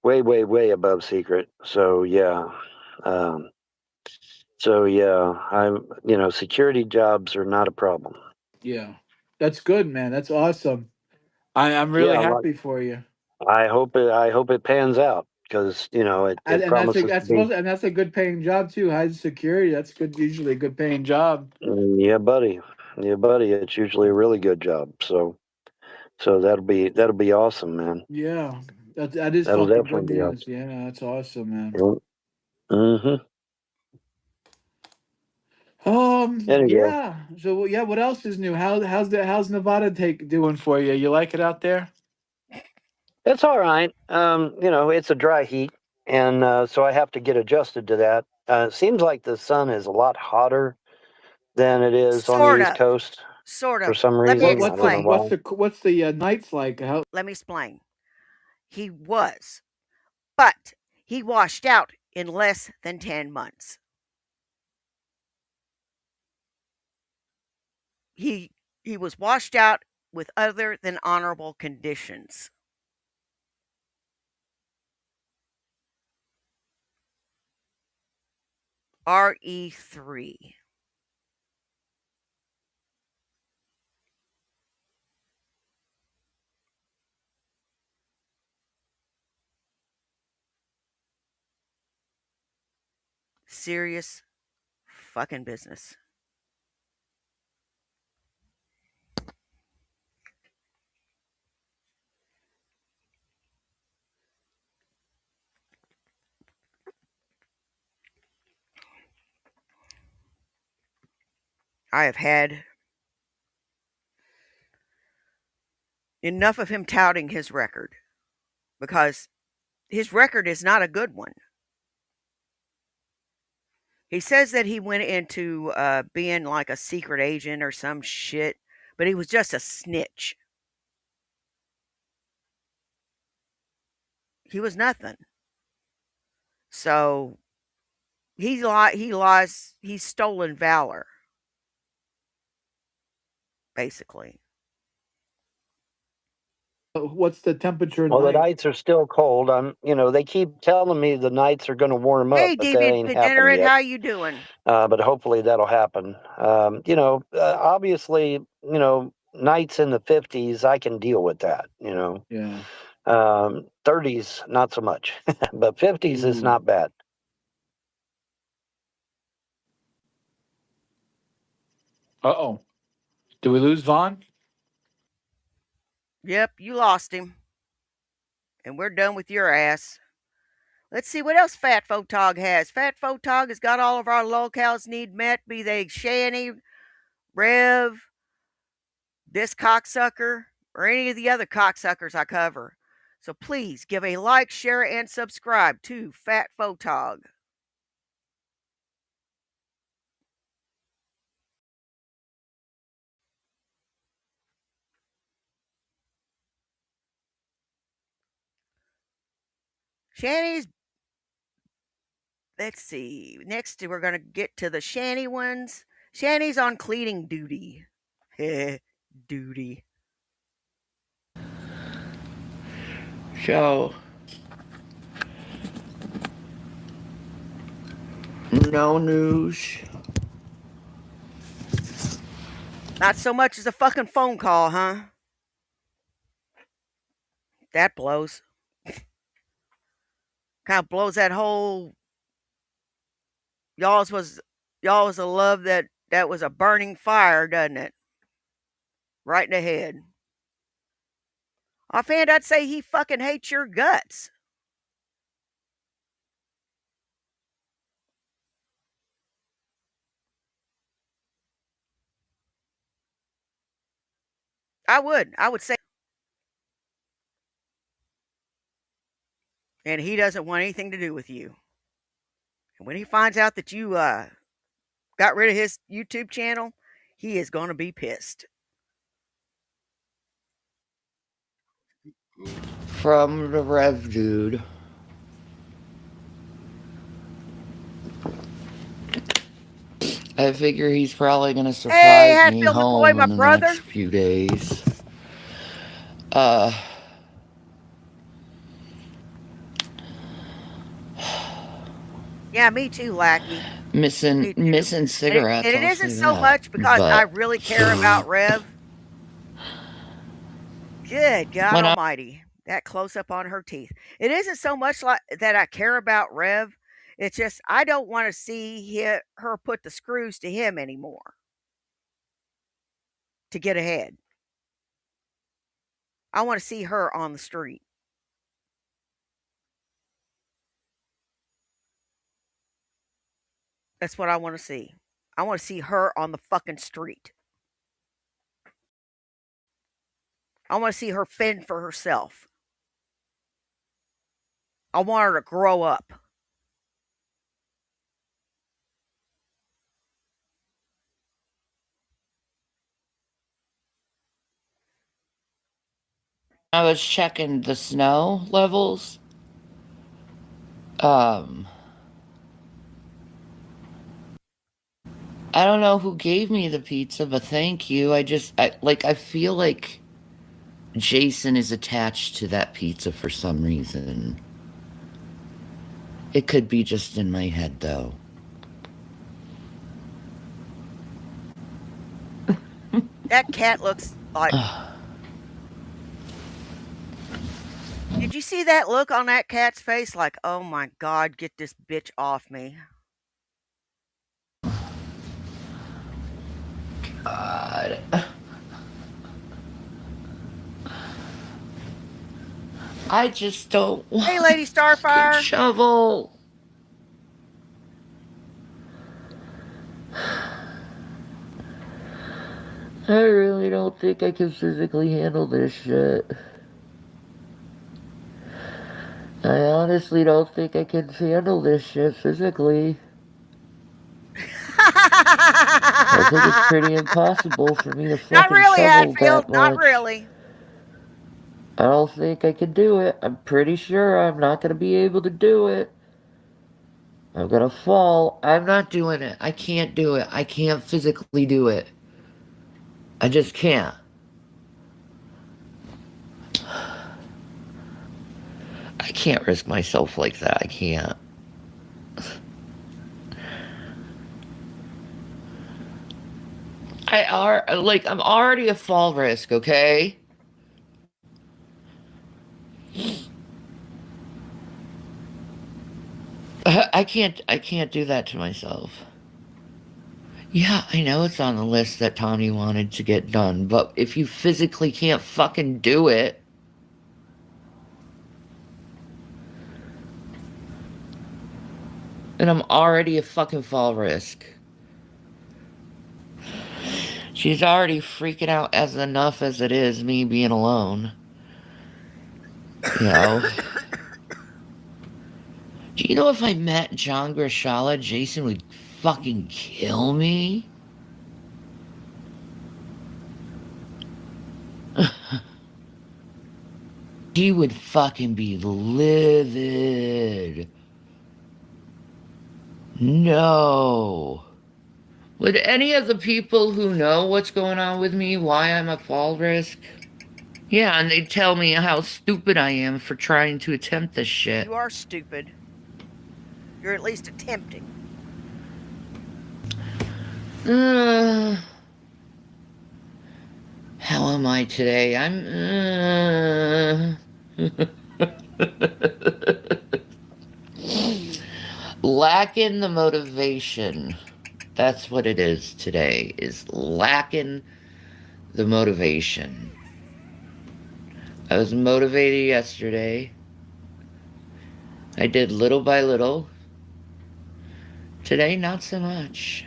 way above secret. So yeah, um, I'm security jobs are not a problem. Yeah, that's good, man. That's awesome. I'm really Yeah, like, happy for you. I hope it pans out because it And promises to be. that's a good paying job too. High security. That's good. Usually a good paying job. Yeah, buddy. Yeah, buddy. It's usually a really good job. So that'll be awesome, man. Yeah, that is That'll fucking good definitely be news. awesome. Yeah, that's awesome, man. Mm-hmm. Anyway, Yeah. So yeah, what else is new? How's Nevada take doing for you? You like it out there? it's all right. It's a dry heat, and so I have to get adjusted to that. It seems like the sun is a lot hotter than it is on the Sort East of. Coast Sort for of. some Let me reason. I don't know explain. why. What's the nights like? How Let me explain. He was, but he washed out in less than 10 months. He he was washed out with other than honorable conditions. RE3. Serious fucking business. I have had enough of him touting his record because his record is not a good one. He says that he went into being like a secret agent or some shit, but he was just a snitch. He was nothing. So he lies. He's stolen valor, basically. what's the temperature Well, the night? nights are still cold. They keep telling me the nights are going to warm up, Hey, but that David ain't happened Degenerate, yet. how you doing? But hopefully that'll happen. Obviously, nights in the 50s, I can deal with that. Yeah. 30s, not so much, but 50s is Ooh. not bad. Uh-oh. Do we lose Vaughn? Yep, you lost him, and we're done with your ass. Let's see what else Fat Photog has. Fat Photog has got all of our locales need met, be they Shanny, Rev, this cocksucker, or any of the other cocksuckers I cover. So please give a like, share, and subscribe to Fat Photog. Shanny's, let's see. Next, we're going to get to the Shanny ones. Shanny's on cleaning duty. Duty. So, no news. Not so much as a fucking phone call, huh? That blows. Kind of blows that whole y'all's was y'all was a love that was a burning fire, doesn't it? Right in the head. Offhand, I'd say he fucking hates your guts. I would. I would say, and he doesn't want anything to do with you. And when he finds out that you got rid of his YouTube channel, he is going to be pissed. From the Rev Dude. I figure he's probably gonna Hey, surprise me Hatfield McCoy, home my in the next brother. few days. Uh, Yeah, me too, Lackey. missing Me too. missing And cigarettes, it I'll isn't say so that. much because I But really care about Rev. Good God when I Almighty, that close up on her teeth. It isn't so much like that I care about Rev. It's just I don't want to see her put the screws to him anymore to get ahead. I want to see her on the street. That's what I want to see. I want to see her on the fucking street. I want to see her fend for herself. I want her to grow up. was checking the snow levels, um, I don't know who gave me the pizza, but thank you. I feel like Jason is attached to that pizza for some reason. It could be just in my head, though. That cat looks like. Did you see that look on that cat's face? Like, oh my God, get this bitch off me. God. I just don't Hey, want Lady a fucking Starfire. shovel. I really don't think I can physically handle this shit. I honestly don't think I can handle this shit physically. I think it's pretty impossible for me to Not fucking really, shovel Hatfield. that Not much. really. I don't think I can do it. I'm pretty sure I'm not gonna be able to do it. I'm gonna fall. I'm not doing it. I can't do it. I can't physically do it. I just can't. I can't risk myself like that. I can't. I'm already a fall risk, okay? I can't do that to myself. Yeah, I know it's on the list that Tommy wanted to get done, but if you physically can't fucking do it, then I'm already a fucking fall risk. She's already freaking out as enough as it is me being alone. You know? Do you know if I met John Grishala, Jason would fucking kill me? He would fucking be livid. No. Would any of the people who know what's going on with me, why I'm a fall risk? Yeah, and they tell me how stupid I am for trying to attempt this shit. You are stupid. You're at least attempting. Uh, how am I today? Lacking the motivation. That's what it is today, is lacking the motivation. I was motivated yesterday. I did little by little. Today, not so much.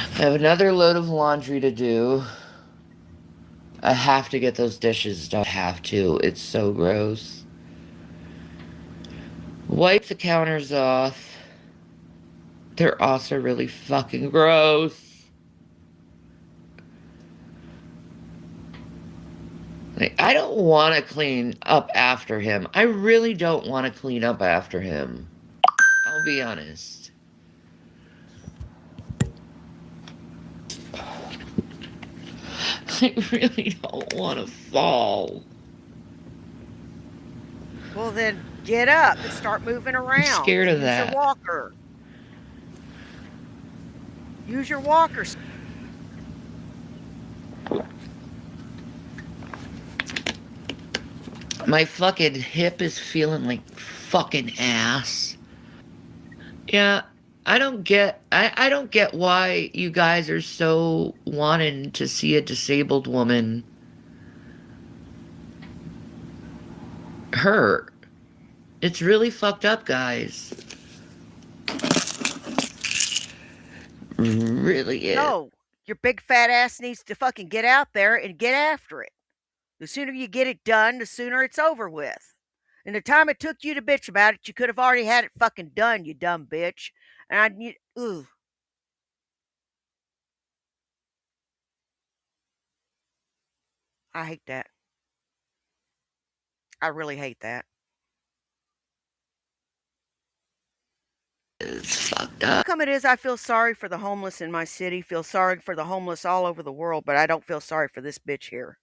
I have another load of laundry to do. I have to get those dishes done. I have to. It's so gross. Wipe the counters off. They're also really fucking gross. Like, I don't want to clean up after him. I really don't want to clean up after him. I'll be honest. I really don't want to fall. Well, then get up and start moving around. I'm scared of Use that. your walker. Use your walker. My fucking hip is feeling like fucking ass. Yeah, I don't get why you guys are so wanting to see a disabled woman hurt. It's really fucked up, guys. Really is. No, your big fat ass needs to fucking get out there and get after it. The sooner you get it done, the sooner it's over with. And the time it took you to bitch about it, you could have already had it fucking done, you dumb bitch. And I need, ooh. I hate that. I really hate that. It's fucked How up. come it is I feel sorry for the homeless in my city, feel sorry for the homeless all over the world, but I don't feel sorry for this bitch here?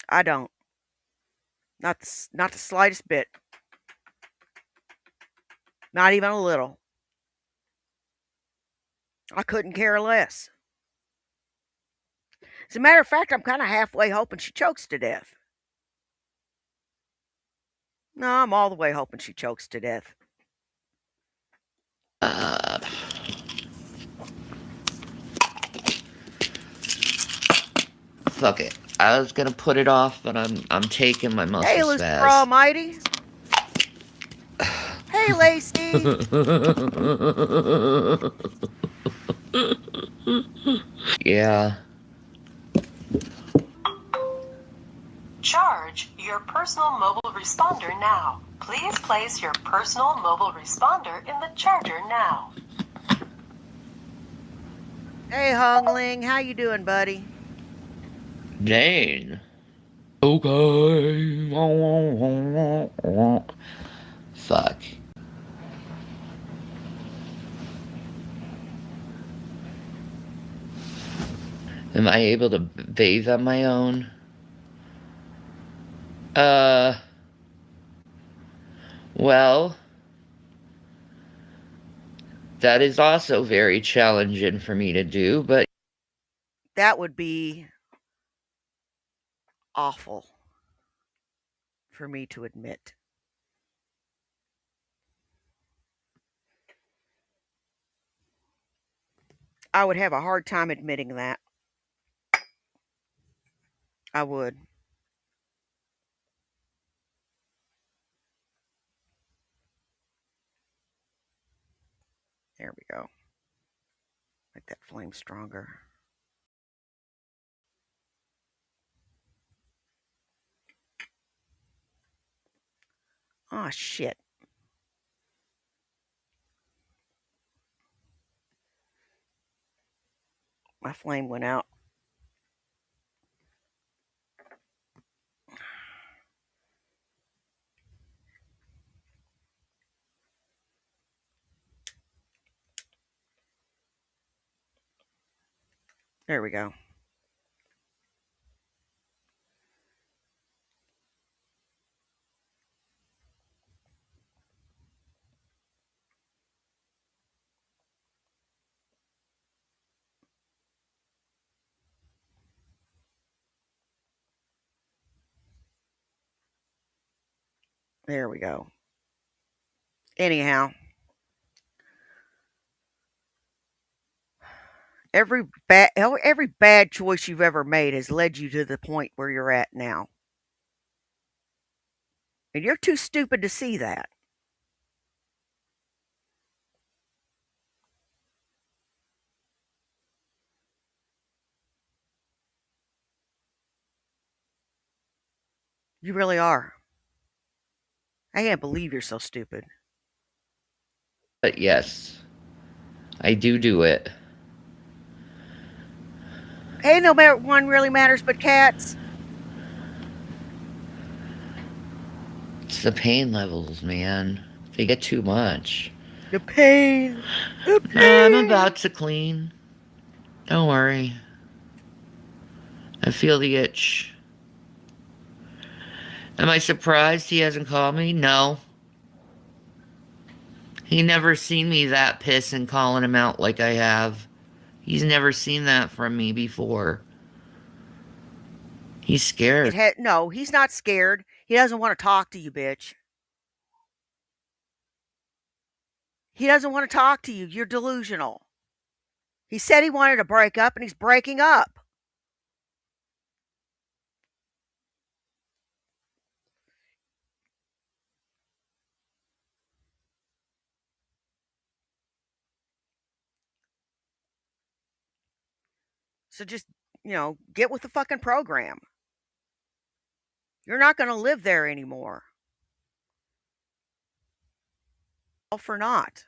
I don't. Not the slightest bit. Not even a little. I couldn't care less. As a matter of fact, I'm kind of halfway hoping she chokes to death. No, I'm all the way hoping she chokes to death. Fuck it. I was gonna put it off, but I'm taking my muscle Hey, Lucifer spaz. Almighty. Hey, Lacey. Yeah. Charge your personal mobile responder now. Please place your personal mobile responder in the charger now. Hey, Hongling. How you doing, buddy? Dane. Okay. Fuck. Am I able to bathe on my own? Well, that is also very challenging for me to do, but That would be awful for me to admit. I would have a hard time admitting that. I would. There we go. Make that flame stronger. Oh, shit. My flame went out. There we go. There we go. Anyhow, every bad choice you've ever made has led you to the point where you're at now. And you're too stupid to see that. You really are. I can't believe you're so stupid. yes, I do it. Hey, no matter one really matters but cats. It's the pain levels, man. They get too much. The pain. The I'm pain. about to clean. Don't worry. I feel the itch. Am I surprised he hasn't called me? No. He never seen me that pissed and calling him out like I have. He's never seen that from me before. He's scared. No, he's not scared. He doesn't want to talk to you, bitch. He doesn't want to talk to you. You're delusional. He said he wanted to break up and he's breaking up. So just, get with the fucking program. You're not going to live there anymore. All for naught.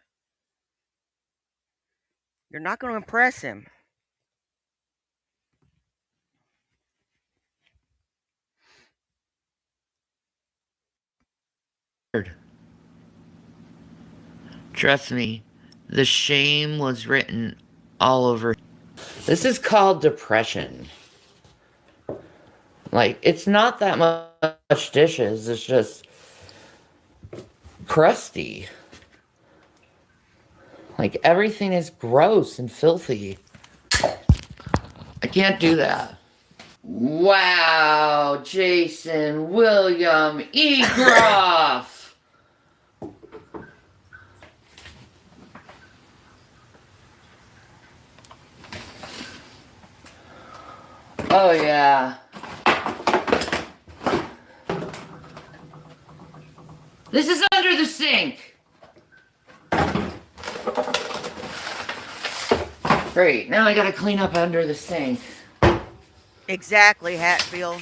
You're not going to impress him. Trust me, the shame was written all over. This is called depression. Like, it's not that much dishes, it's just crusty. Like, everything is gross and filthy. I can't do that. Wow, Jason William Egroff. Oh, yeah. This is under the sink. Great, now I gotta clean up under the sink. Exactly, Hatfield.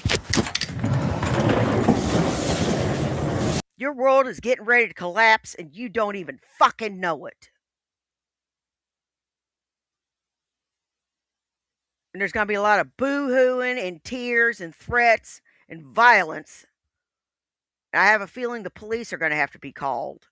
Your world is getting ready to collapse and you don't even fucking know it. And there's going to be a lot of boo-hooing and tears and threats and violence. I have a feeling the police are going to have to be called.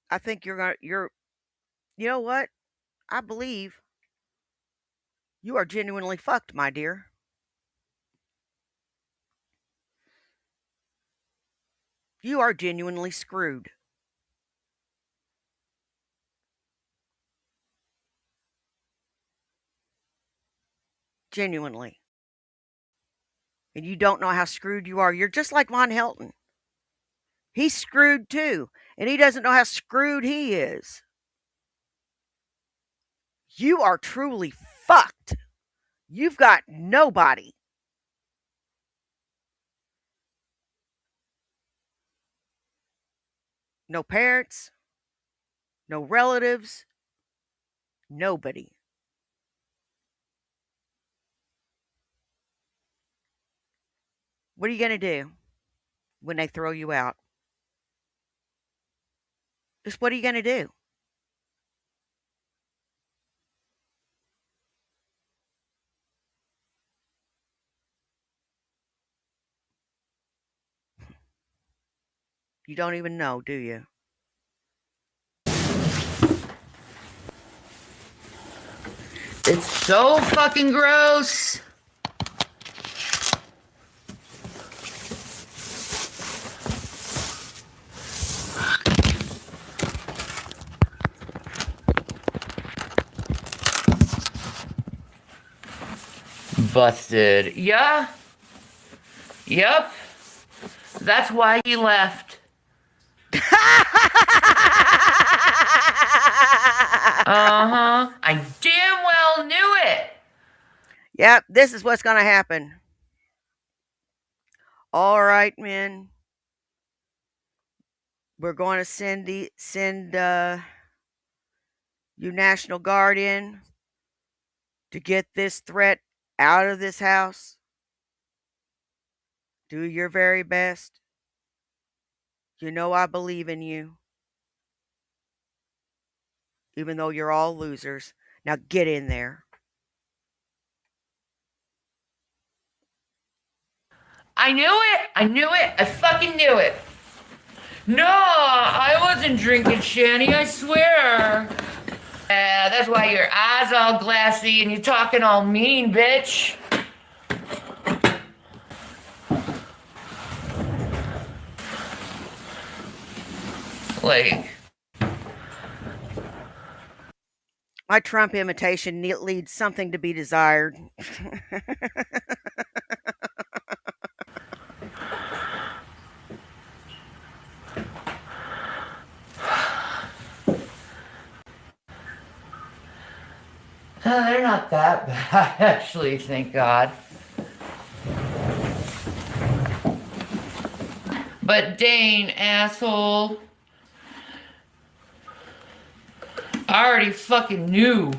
I think you know what? I believe you are genuinely fucked, my dear. You are genuinely screwed. Genuinely. And you don't know how screwed you are. You're just like Von Helton. He's screwed too. And he doesn't know how screwed he is. You are truly fucked. You've got nobody. No parents, no relatives, nobody. What are you going to do when they throw you out? Just what are you going to do? You don't even know, do you? It's so fucking gross. Busted. Yeah. Yep. That's why he left. Uh-huh. I damn well knew it. Yep, this is what's going to happen. All right, men. We're going to send you National Guard in to get this threat out of this house. Do your very best. You know I believe in you, even though you're all losers. Now get in there. I knew it. I knew it. I fucking knew it. No, I wasn't drinking, Shanny. I swear. Yeah, that's why your eyes all glassy and you talking all mean, bitch. Like, My Trump imitation leads something to be desired. they're not that bad, actually, thank God. But Dane, asshole. I already fucking knew.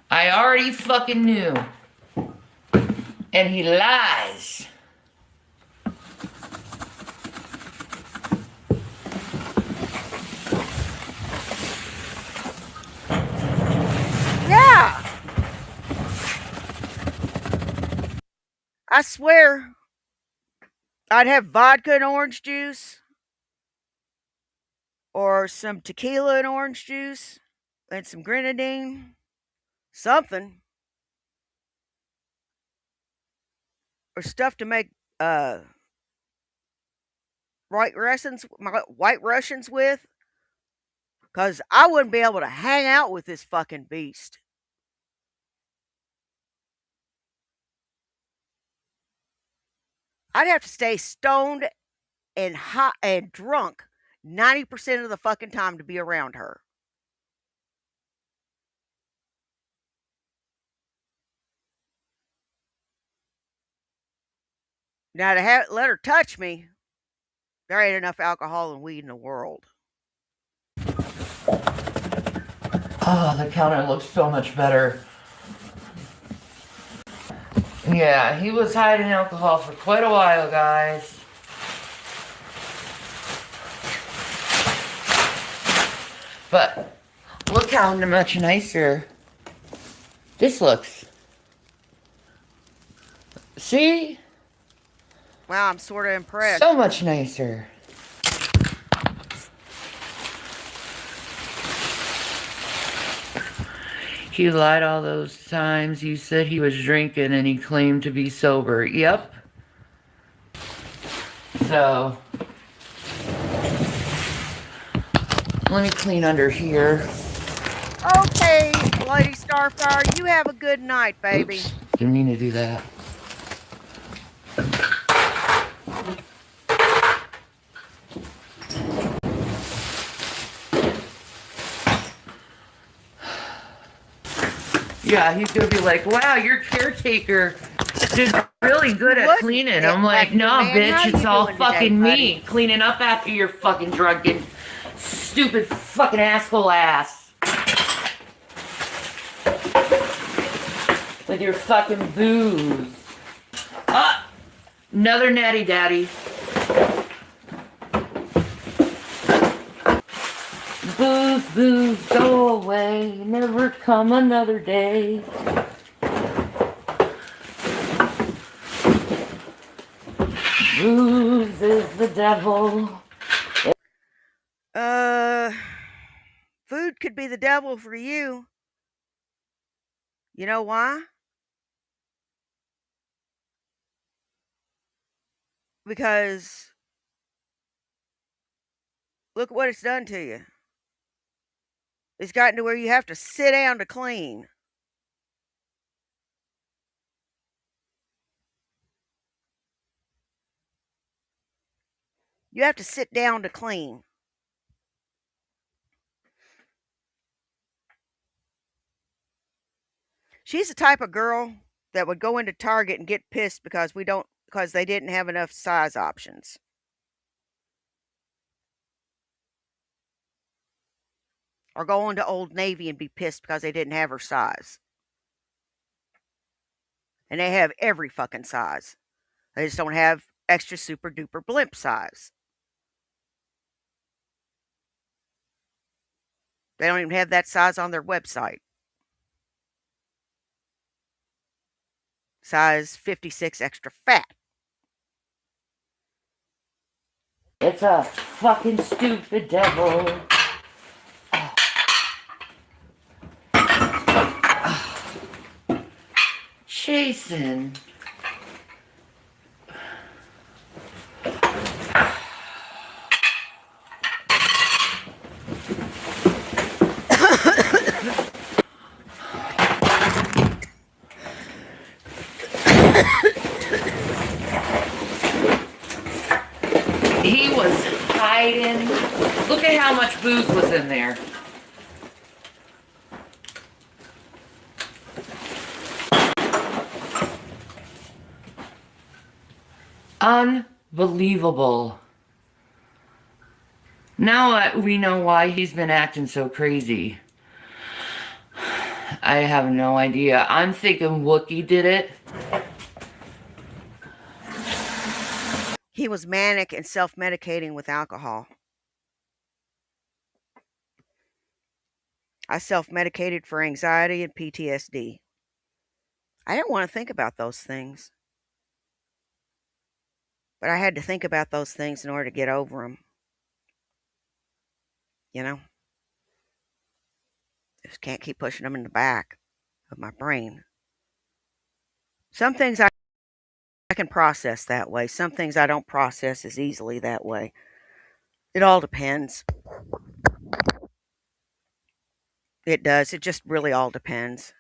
I already fucking knew. And he lies. Yeah. I swear I'd have vodka and orange juice or some tequila and orange juice and some grenadine. Something. Or stuff to make white Russians with. Because I wouldn't be able to hang out with this fucking beast. I'd have to stay stoned and hot and drunk 90% of the fucking time to be around her. Now to let her touch me, there ain't enough alcohol and weed in the world. Oh, the counter looks so much better. Yeah, he was hiding alcohol for quite a while, guys. But look how much nicer this looks. See? Wow, I'm sort of impressed. So much nicer. He lied all those times. You said he was drinking and he claimed to be sober. Yep. So, let me clean under here. Okay, Lady Starfire, you have a good night, baby. Oops, didn't mean to do that. Yeah, he's gonna be like, wow, your caretaker did really good at cleaning. I'm like, no, bitch, it's all fucking me cleaning up after your fucking drunken, stupid fucking asshole ass. With your fucking booze. Ah, another natty daddy. Booze, booze, go away, never come another day. Booze is the devil. Food could be the devil for you. You know why? Because look what it's done to you. It's gotten to where you have to sit down to clean. You have to sit down to clean. She's the type of girl that would go into Target and get pissed because they didn't have enough size options. Or go into Old Navy and be pissed because they didn't have her size. And they have every fucking size. They just don't have extra super duper blimp size. They don't even have that size on their website. Size 56 extra fat. It's a fucking stupid devil. Jason. He was hiding. Look at how much booze was in there. Unbelievable. Now we know why he's been acting so crazy. I have no idea. I'm thinking Wookie did it. He was manic and self-medicating with alcohol. I self-medicated for anxiety and PTSD. I didn't want to think about those things. But I had to think about those things in order to get over them. You know? Just can't keep pushing them in the back of my brain. Some things I can process that way. Some things I don't process as easily that way. It all depends. It does. It just really all depends.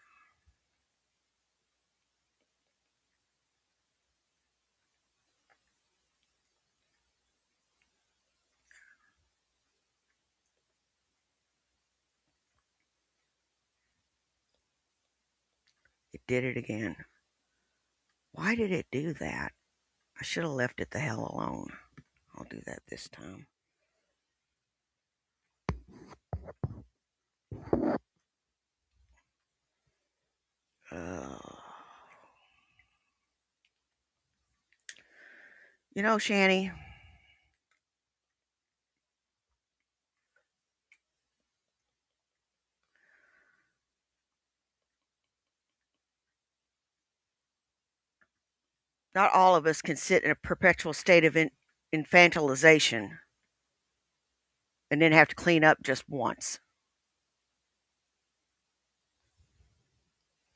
It did it again. Why did it do that? I should have left it the hell alone. I'll do that this time. You know, Shanny, not all of us can sit in a perpetual state of infantilization and then have to clean up just once.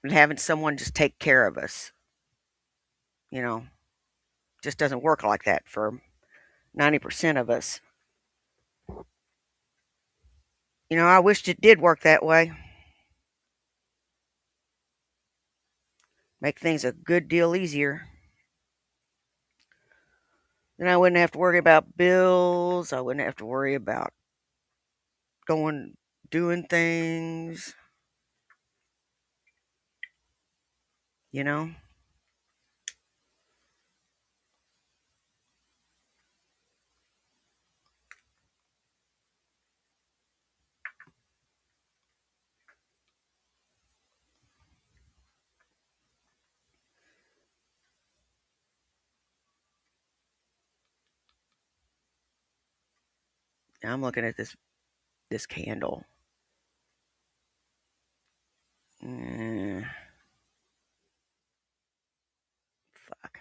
And having someone just take care of us. You know, just doesn't work like that for 90% of us. You know, I wished it did work that way. Make things a good deal easier. Then I wouldn't have to worry about bills. I wouldn't have to worry about doing things. You know? Now I'm looking at this candle. Fuck.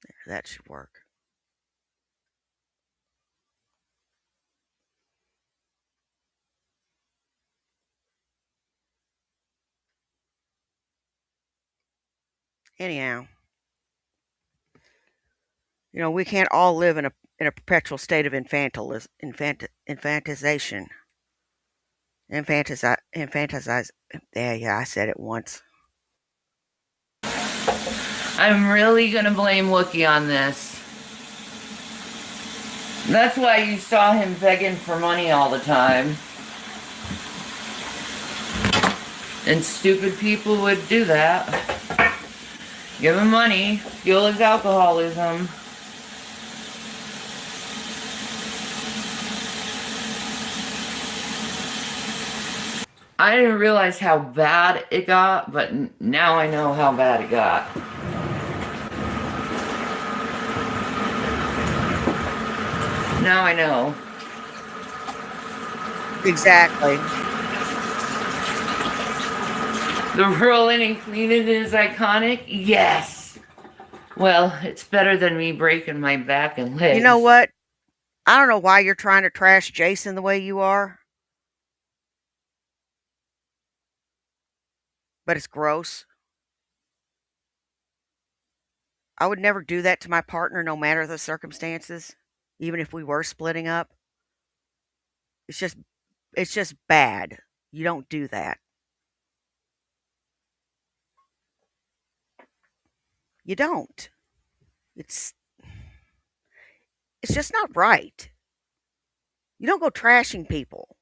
There, that should work. Anyhow, you know, we can't all live in a perpetual state of infantization. Fantasize. Yeah, I said it once. I'm really gonna blame Wookie on this. That's why you saw him begging for money all the time. And stupid people would do that. Give him money, fuel his alcoholism. I didn't realize how bad it got, but now I know how bad it got. Now I know. Exactly. The rolling and cleaning is iconic? Yes. Well, it's better than me breaking my back and legs. You know what? I don't know why you're trying to trash Jason the way you are, but it's gross. I would never do that to my partner, no matter the circumstances, even if we were splitting up. It's just bad. You don't do that. You don't. It's it's just not right. You don't go trashing people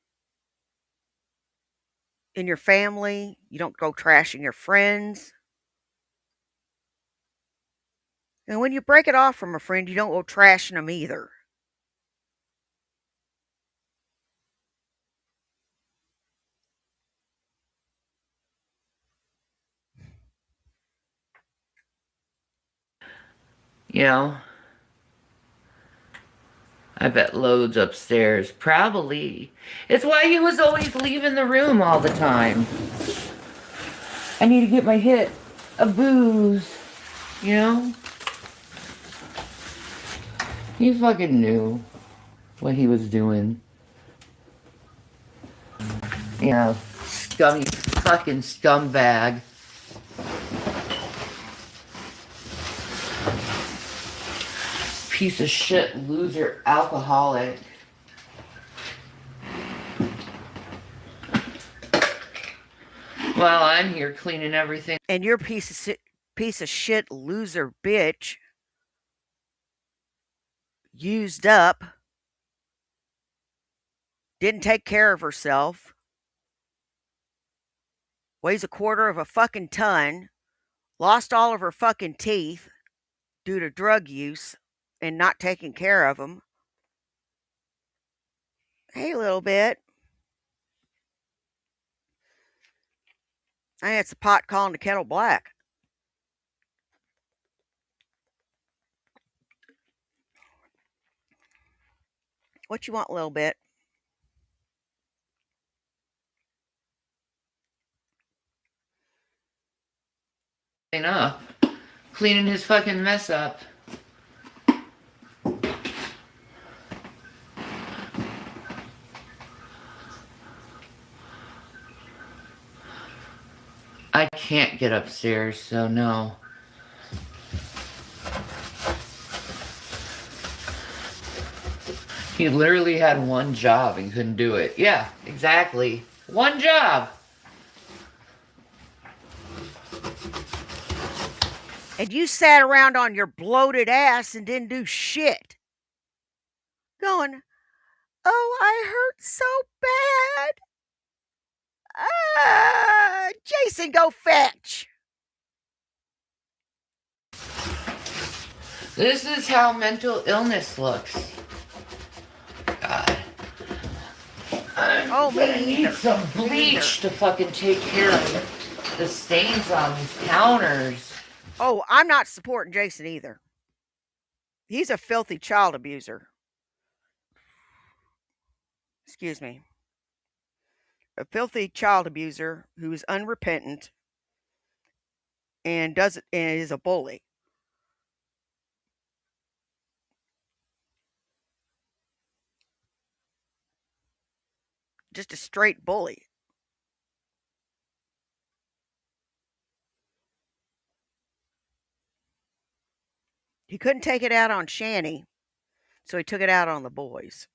in your family. You don't go trashing your friends. And when you break it off from a friend, you don't go trashing them either. You know, I bet loads upstairs. Probably. It's why he was always leaving the room all the time. I need to get my hit of booze. You know? He fucking knew what he was doing. Yeah, scummy fucking scumbag. Piece of shit, loser, alcoholic. While I'm here cleaning everything. And your piece of shit loser bitch used up, didn't take care of herself, weighs a quarter of a fucking ton, lost all of her fucking teeth due to drug use and not taking care of them. Hey, a little bit. I think it's the pot calling the kettle black. What you want, a little bit? Up. Cleaning his fucking mess up. I can't get upstairs, so no. He literally had one job and couldn't do it. Yeah, exactly. One job. And you sat around on your bloated ass and didn't do shit. Going, oh, I hurt so bad. Jason, go fetch. This is how mental illness looks. God. I'm gonna need some bleach to fucking take care of the stains on these counters. Oh, I'm not supporting Jason either. He's a filthy child abuser. Excuse me. A filthy child abuser who is unrepentant and is a bully. Just a straight bully. He couldn't take it out on Shanny, so he took it out on the boys.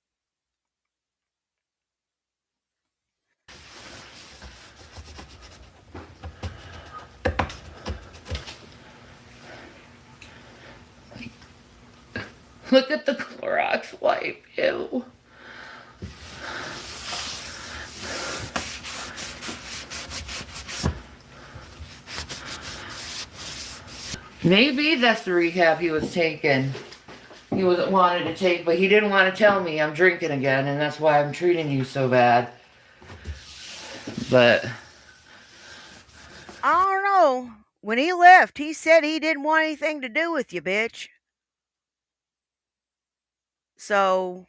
Look at the Clorox wipe. Ew. Maybe that's the recap he was taking. He wasn't wanted to take, but he didn't want to tell me I'm drinking again, and that's why I'm treating you so bad. But I don't know. When he left, he said he didn't want anything to do with you, bitch. So,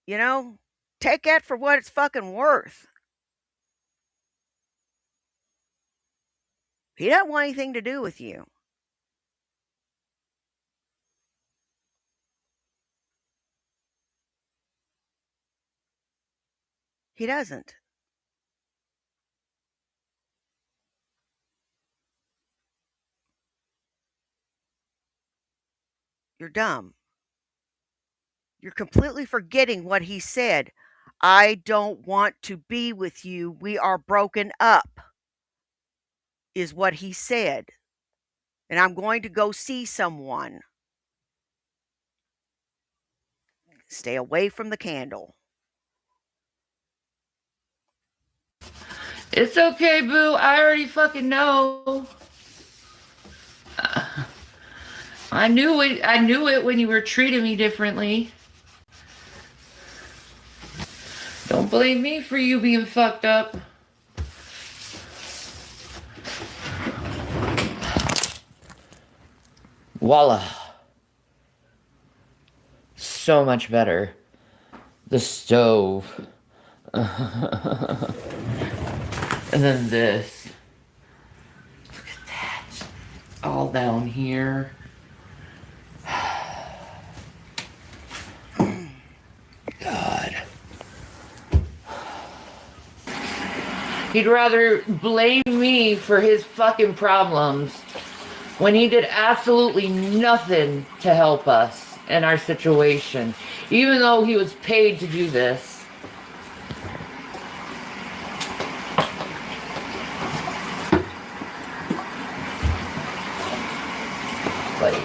you know, take that for what it's fucking worth. He doesn't want anything to do with you. He doesn't. You're dumb. You're completely forgetting what he said. I don't want to be with you. We are broken up, is what he said. And I'm going to go see someone. Stay away from the candle. it's okay, boo. I already fucking know. I knew it. I knew it when you were treating me differently. Don't blame me for you being fucked up. Voila. So much better. The stove. And then this. Look at that. All down here. God. He'd rather blame me for his fucking problems when he did absolutely nothing to help us in our situation, even though he was paid to do this. Like,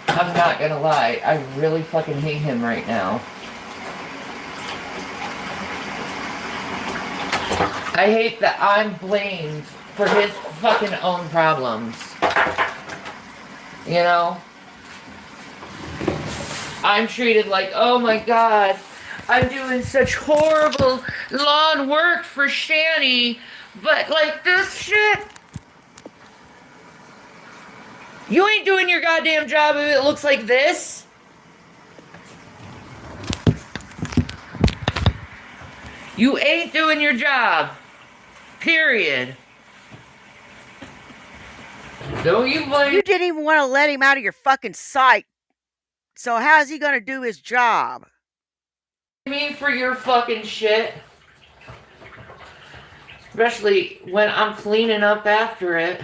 I'm not gonna lie, I really fucking hate him right now. I hate that I'm blamed for his fucking own problems. You know? I'm treated like, oh my god, I'm doing such horrible lawn work for Shani, but like this shit, you ain't doing your goddamn job if it looks like this. You ain't doing your job. Period. Don't you blame You didn't even want to let him out of your fucking sight. So how's he going to do his job? me for your fucking shit. Especially when I'm cleaning up after it.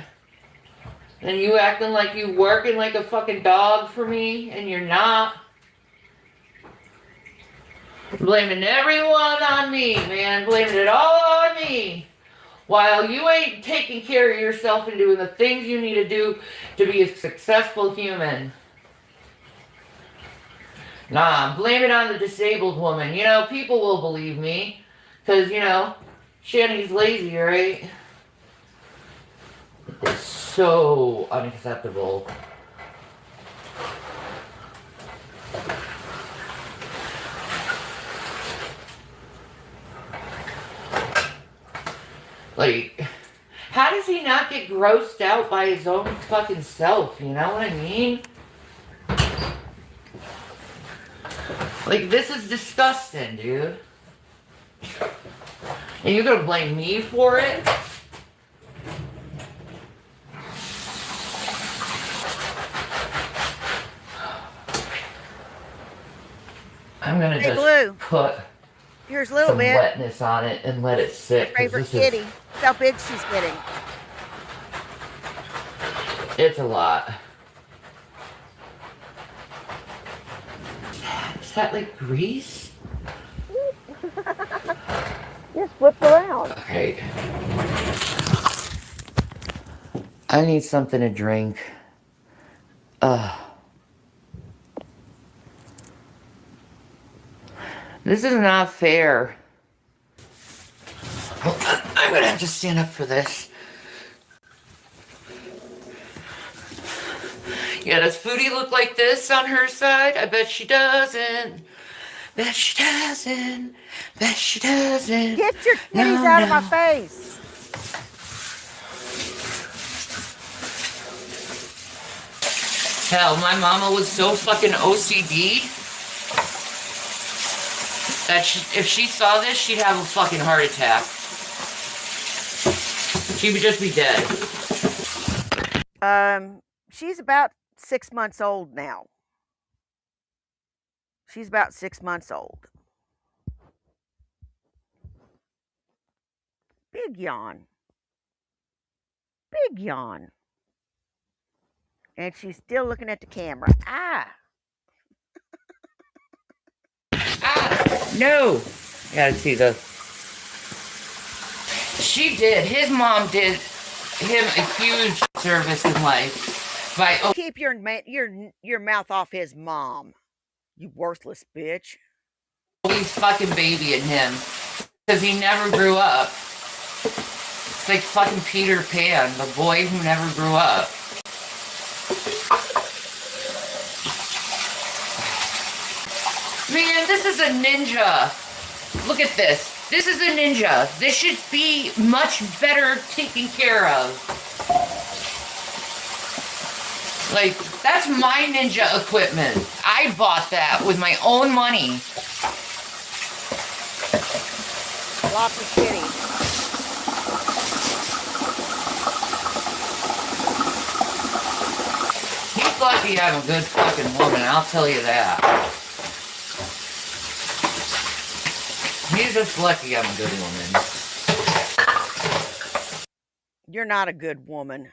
And you acting like you working like a fucking dog for me, and you're not. Blaming everyone on me, man. Blaming it all on me. While you ain't taking care of yourself and doing the things you need to do to be a successful human. Nah, blame it on the disabled woman. You know, people will believe me. Because, you know, Shani's lazy, right? It's so unacceptable. Like, how does he not get grossed out by his own fucking self? You know what I mean? Like, this is disgusting, dude. And you're gonna blame me for it? I'm gonna Hey, just Blue. put Here's a little some bit. wetness on it and let it sit. 'Cause Favorite this kitty. is, Look how big she's getting. it's a lot. Is that like grease? Just flip around. Okay. I need something to drink. This is not fair. I'm gonna can't just stand up for this. Yeah, does Foodie look like this on her side? I bet she doesn't. Bet she doesn't. Bet she doesn't. Get your titties No, out of my no. face. Hell, my mama was so fucking OCD that if she saw this, she'd have a fucking heart attack. She would just be dead. She's about 6 months old now. She's about 6 months old. Big yawn. Big yawn. And she's still looking at the camera. Ah. No. You gotta see the. She did. His mom did him a huge service in life by Keep your mouth off his mom, you worthless bitch. always fucking babying him because he never grew up. It's like fucking Peter Pan, the boy who never grew up. Man, this is a ninja. Look at this. This is a ninja. This should be much better taken care of. Like, that's my ninja equipment. I bought that with my own money. Lots of kitty. He's lucky I'm a good fucking woman, I'll tell you that. He's just lucky I'm a good woman. You're not a good woman.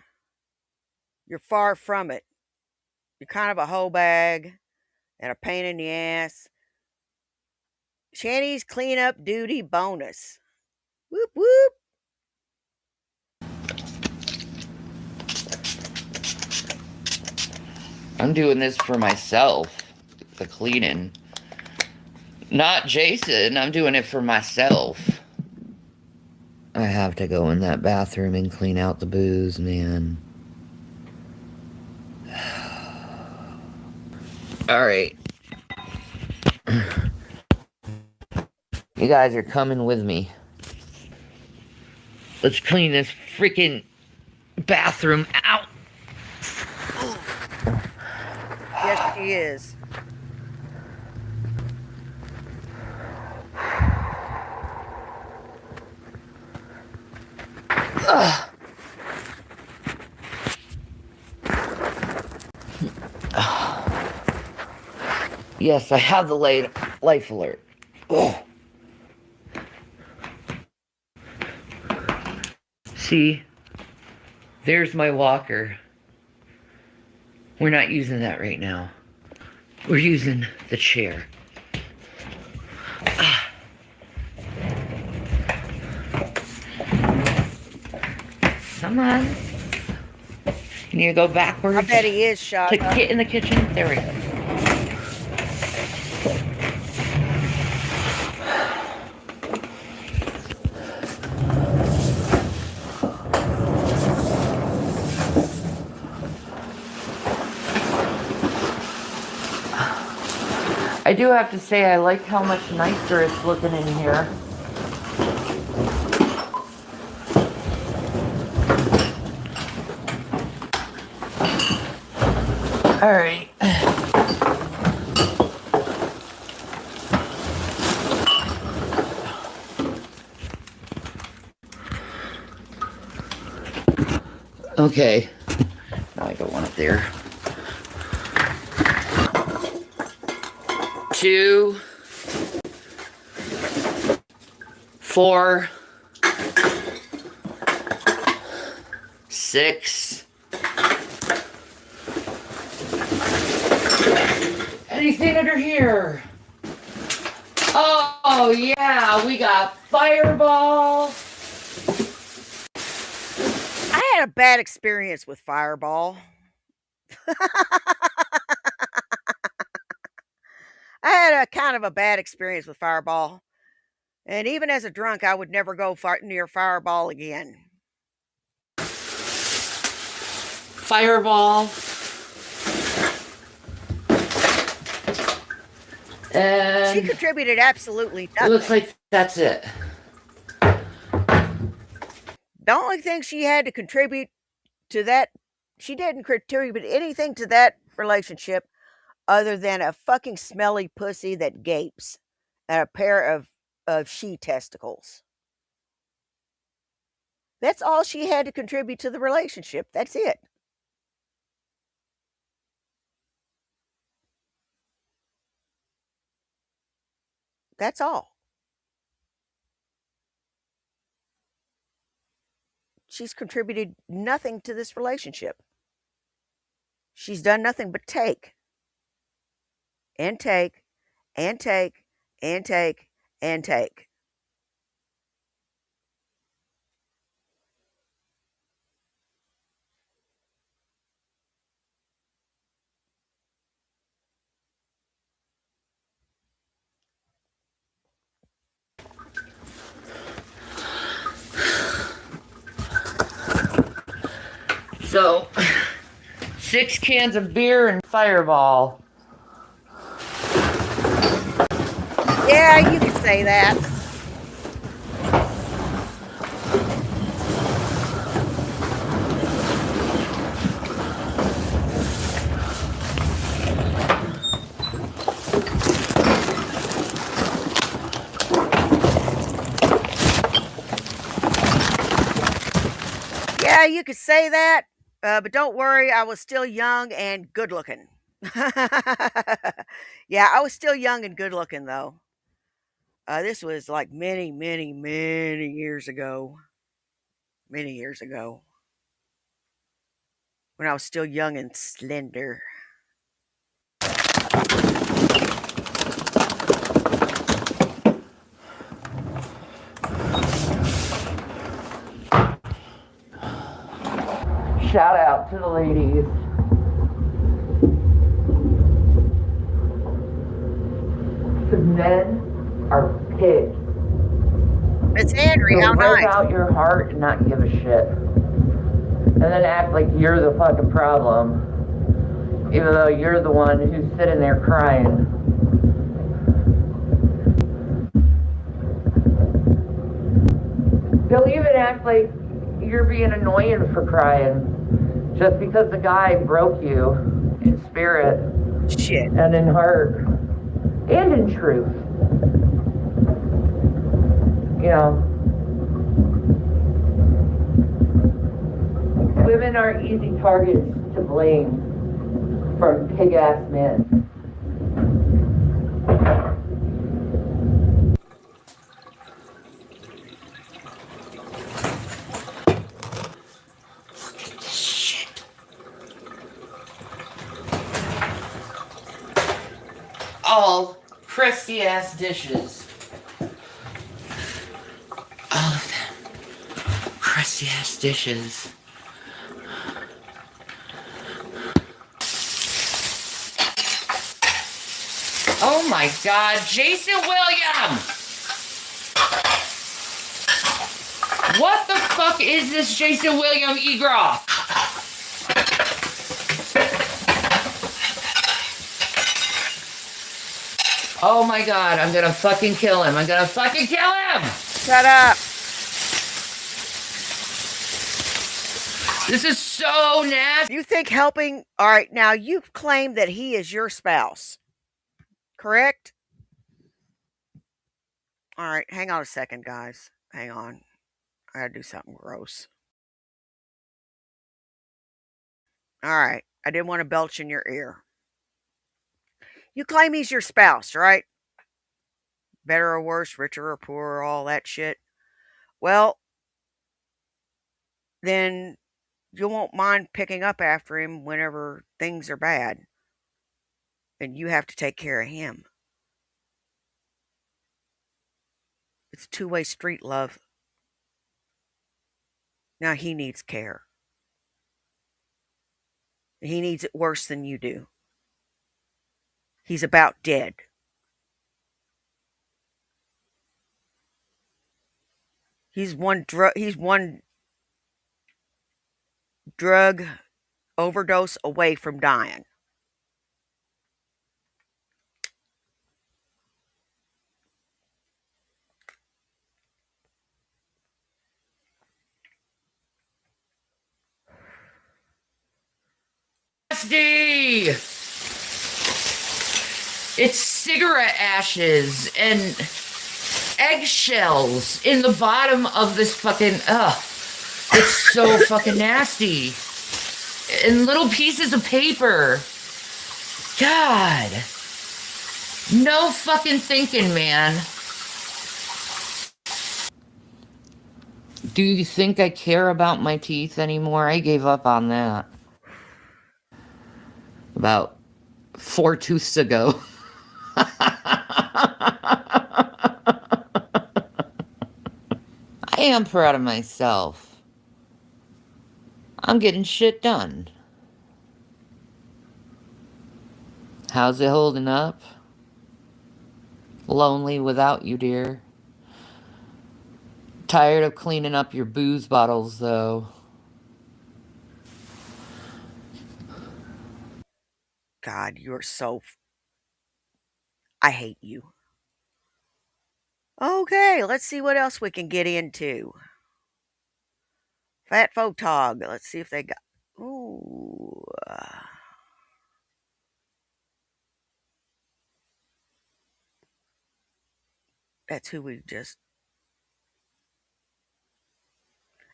You're far from it. You're kind of a hoe bag and a pain in the ass. Shanny's cleanup duty bonus. Whoop whoop. I'm doing this for myself, the cleaning. Not Jason, I'm doing it for myself. I have to go in that bathroom and clean out the booze, man. Alright. You guys are coming with me. Let's clean this freaking bathroom out. Yes, she is. Yes, I have the life alert. Oh. See? There's my walker. We're not using that right now. We're using the chair. Come on. You need to go backwards. I bet he is shot. To get in the kitchen. There we go. I do have to say I like how much nicer it's looking in here. All right. Okay. Now I don't want it there. 2, 4, 6. Anything under here? Oh yeah, we got Fireball. I had a bad experience with Fireball. I had a kind of a bad experience with Fireball. And even as a drunk, I would never go near Fireball again. Fireball. She And contributed absolutely it looks nothing. like that's it. The only thing she had to contribute to that, she didn't contribute anything to that relationship other than a fucking smelly pussy that gapes and a pair of she testicles. That's all she had to contribute to the relationship. That's it. That's all. She's contributed nothing to this relationship. She's done nothing but take and take and take and take and take. So, 6 cans of beer and Fireball. Yeah, you could say that. Yeah, you could say that. But don't worry, I was still young and good looking. Yeah, I was still young and good looking though. This was like many, many, many years ago. Many years ago. When I was still young and slender. Shout out to the ladies. Because men are pigs. Miss Henry, You'll how rip nice. out your heart and not give a shit. And then act like you're the fucking problem. Even though you're the one who's sitting there crying. They'll even act like you're being annoying for crying. Just because the guy broke you in spirit. Shit. And in heart. And in truth. You know. Women are easy targets to blame from pig-ass men. Shit. All crusty-ass dishes. All of them. Crusty-ass dishes. Oh my God, Jason William! What the fuck is this Jason William Egroff? Oh my God, I'm gonna fucking kill him. I'm gonna fucking kill him! Shut up. This is so nasty. You think helping. All right, now you claim that he is your spouse. Correct? All right, hang on a second, guys. Hang on. I gotta do something gross. All right, I didn't want to belch in your ear. You claim he's your spouse, right? Better or worse, richer or poorer, all that shit. Well, then you won't mind picking up after him whenever things are bad. And you have to take care of him. It's a two-way street, love. Now he needs care. He needs it worse than you do. He's about dead. He's one drug overdose away from dying. Nasty! It's cigarette ashes and eggshells in the bottom of this fucking, it's so fucking nasty. And little pieces of paper. God. No fucking thinking, man. Do you think I care about my teeth anymore? I gave up on that. About 4 tooths ago. I am proud of myself. I'm getting shit done. How's it holding up? Lonely without you, dear. Tired of cleaning up your booze bottles, though. God, you're so. I hate you. Okay, let's see what else we can get into. Fat Photog. Let's see if they got. Ooh. That's who we just.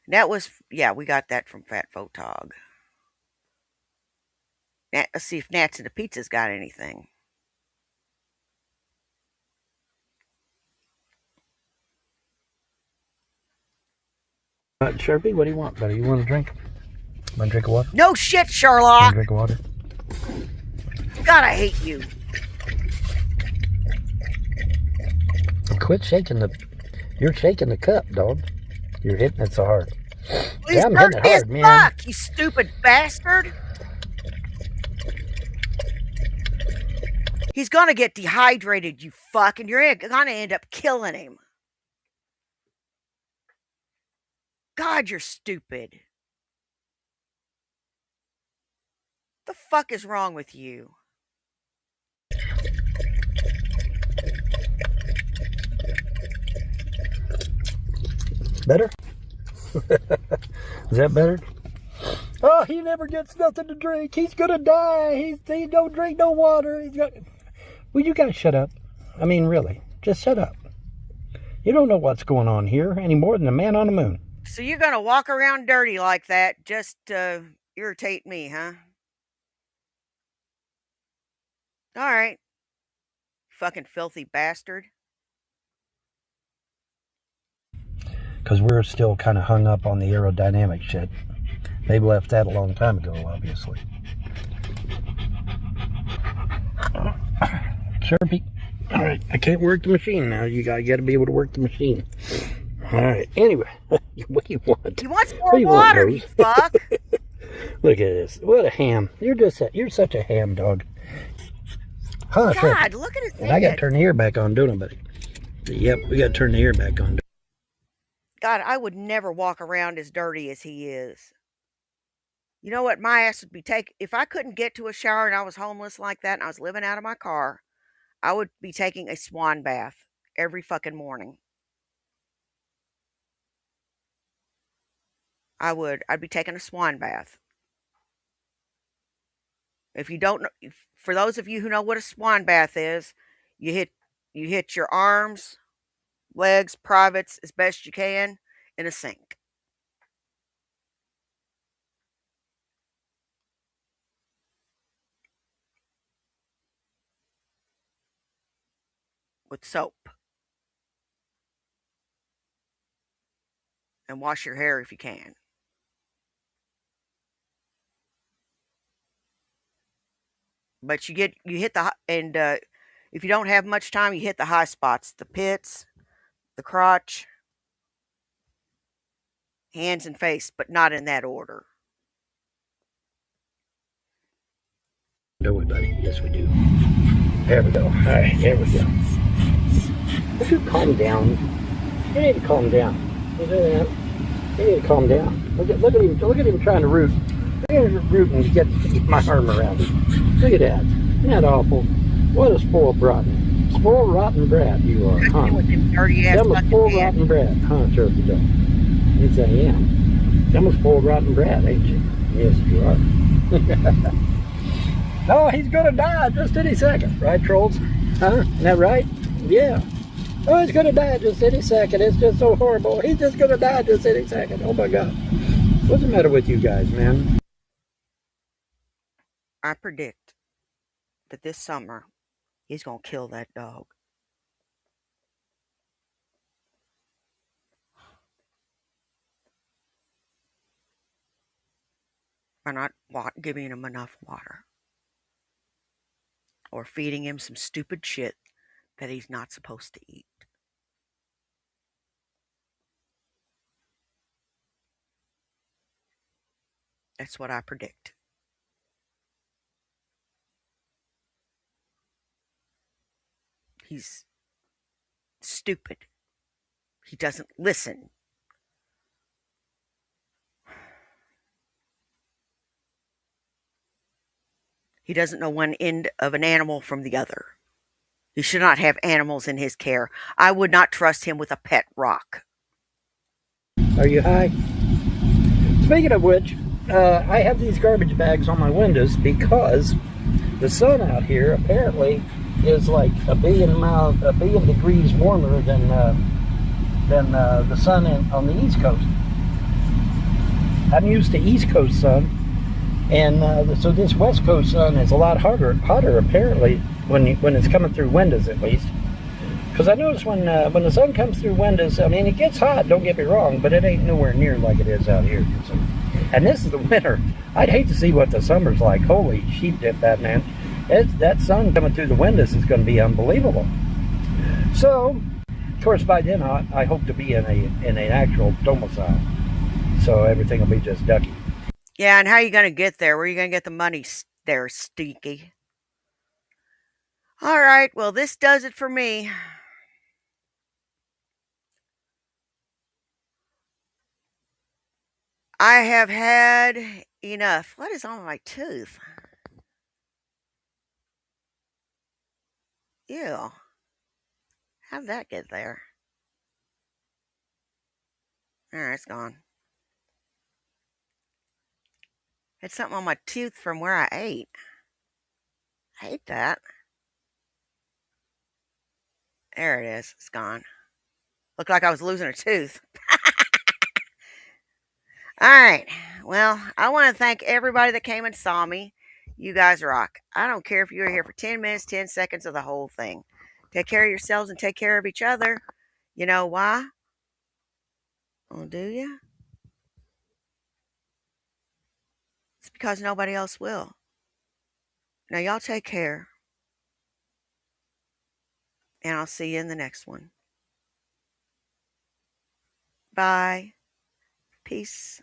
That was. Yeah, we got that from Fat Photog. Let's see if Nats and the Pizza's got anything. Sharpie, what do you want, buddy? You want a drink? Want a drink of water? No shit, Want a Sherlock! drink of water? God, I hate you. Quit shaking the... You're shaking the cup, dog. You're hitting it so hard. He's Yeah, I'm hitting it thirsty as hard, man. fuck, you stupid bastard. He's gonna get dehydrated, you fuck, and you're gonna end up killing him. God, you're stupid. The fuck is wrong with you? Better? Is that better? Oh, he never gets nothing to drink. He's gonna die. He don't drink no water. Well, you guys shut up. I mean, really, just shut up. You don't know what's going on here any more than a man on the moon. So you're gonna walk around dirty like that just to irritate me, huh? Alright. Fucking filthy bastard. Because we're still kind of hung up on the aerodynamic shit. They left that a long time ago, obviously. Sharpie. All right, I can't work the machine now. You got to be able to work the machine. All right. Anyway, what do you want? He wants more water, you fuck. Look at this. What a ham. You're such a ham dog. Huh, God, Sharpie. look at his head. And I got to turn the air back on, don't I, buddy? Yep, we got to turn the air back on. God, I would never walk around as dirty as he is. You know what? My ass would be if I couldn't get to a shower and I was homeless like that and I was living out of my car, I would be taking a swan bath every fucking morning. I'd be taking a swan bath. If you don't know, for those of you who know what a swan bath is, you hit your arms, legs, privates as best you can in a sink. With soap. And wash your hair if you can. But you hit the, and if you don't have much time, you hit the high spots, the pits, the crotch, hands and face, but not in that order. Don't we, buddy? Yes, we do. There we go. All right, there we go. Would you calm down? You need to calm down. Look at that. You need to calm down. Look at him trying to root. Look at him rooting to get my arm around him. Look at that. Isn't that awful? What a spoiled rotten brat you are, huh? With them dirty ass I'm a spoiled rotten brat, huh, Turkey Dog? Yes, I am. I'm a spoiled rotten brat, ain't you? Yes, you are. No, he's gonna die just any second, right, trolls? Huh? Isn't that right? Yeah. Oh, he's gonna die just any second. It's just so horrible. He's just gonna die just any second. Oh my God. What's the matter with you guys, man? I predict that this summer he's gonna kill that dog. By not giving him enough water or feeding him some stupid shit that he's not supposed to eat. That's what I predict. He's stupid. He doesn't listen. He doesn't know one end of an animal from the other. He should not have animals in his care. I would not trust him with a pet rock. Are you high? Speaking of which, I have these garbage bags on my windows because the sun out here apparently is like a billion degrees warmer than the sun on the East Coast. I'm used to East Coast sun, and so this West Coast sun is a lot hotter apparently when it's coming through windows at least. Because I notice when the sun comes through windows, I mean, it gets hot, don't get me wrong, but it ain't nowhere near like it is out here. So, and this is the winter. I'd hate to see what the summer's like. Holy sheep dip that, man. That sun coming through the windows is going to be unbelievable. So, of course, by then I hope to be in an actual domicile. So everything will be just ducky. Yeah, and how are you going to get there? Where are you going to get the money there, Stinky? All right, well, this does it for me. I have had enough. What is on my tooth? Ew. How'd that get there? All right, it's gone. It's something on my tooth from where I ate. I hate that. There it is. It's gone. Looked like I was losing a tooth. All right. Well, I want to thank everybody that came and saw me. You guys rock. I don't care if you were here for 10 minutes, 10 seconds, of the whole thing. Take care of yourselves and take care of each other. You know why? Oh, do you? It's because nobody else will. Now, y'all take care, and I'll see you in the next one. Bye. Peace.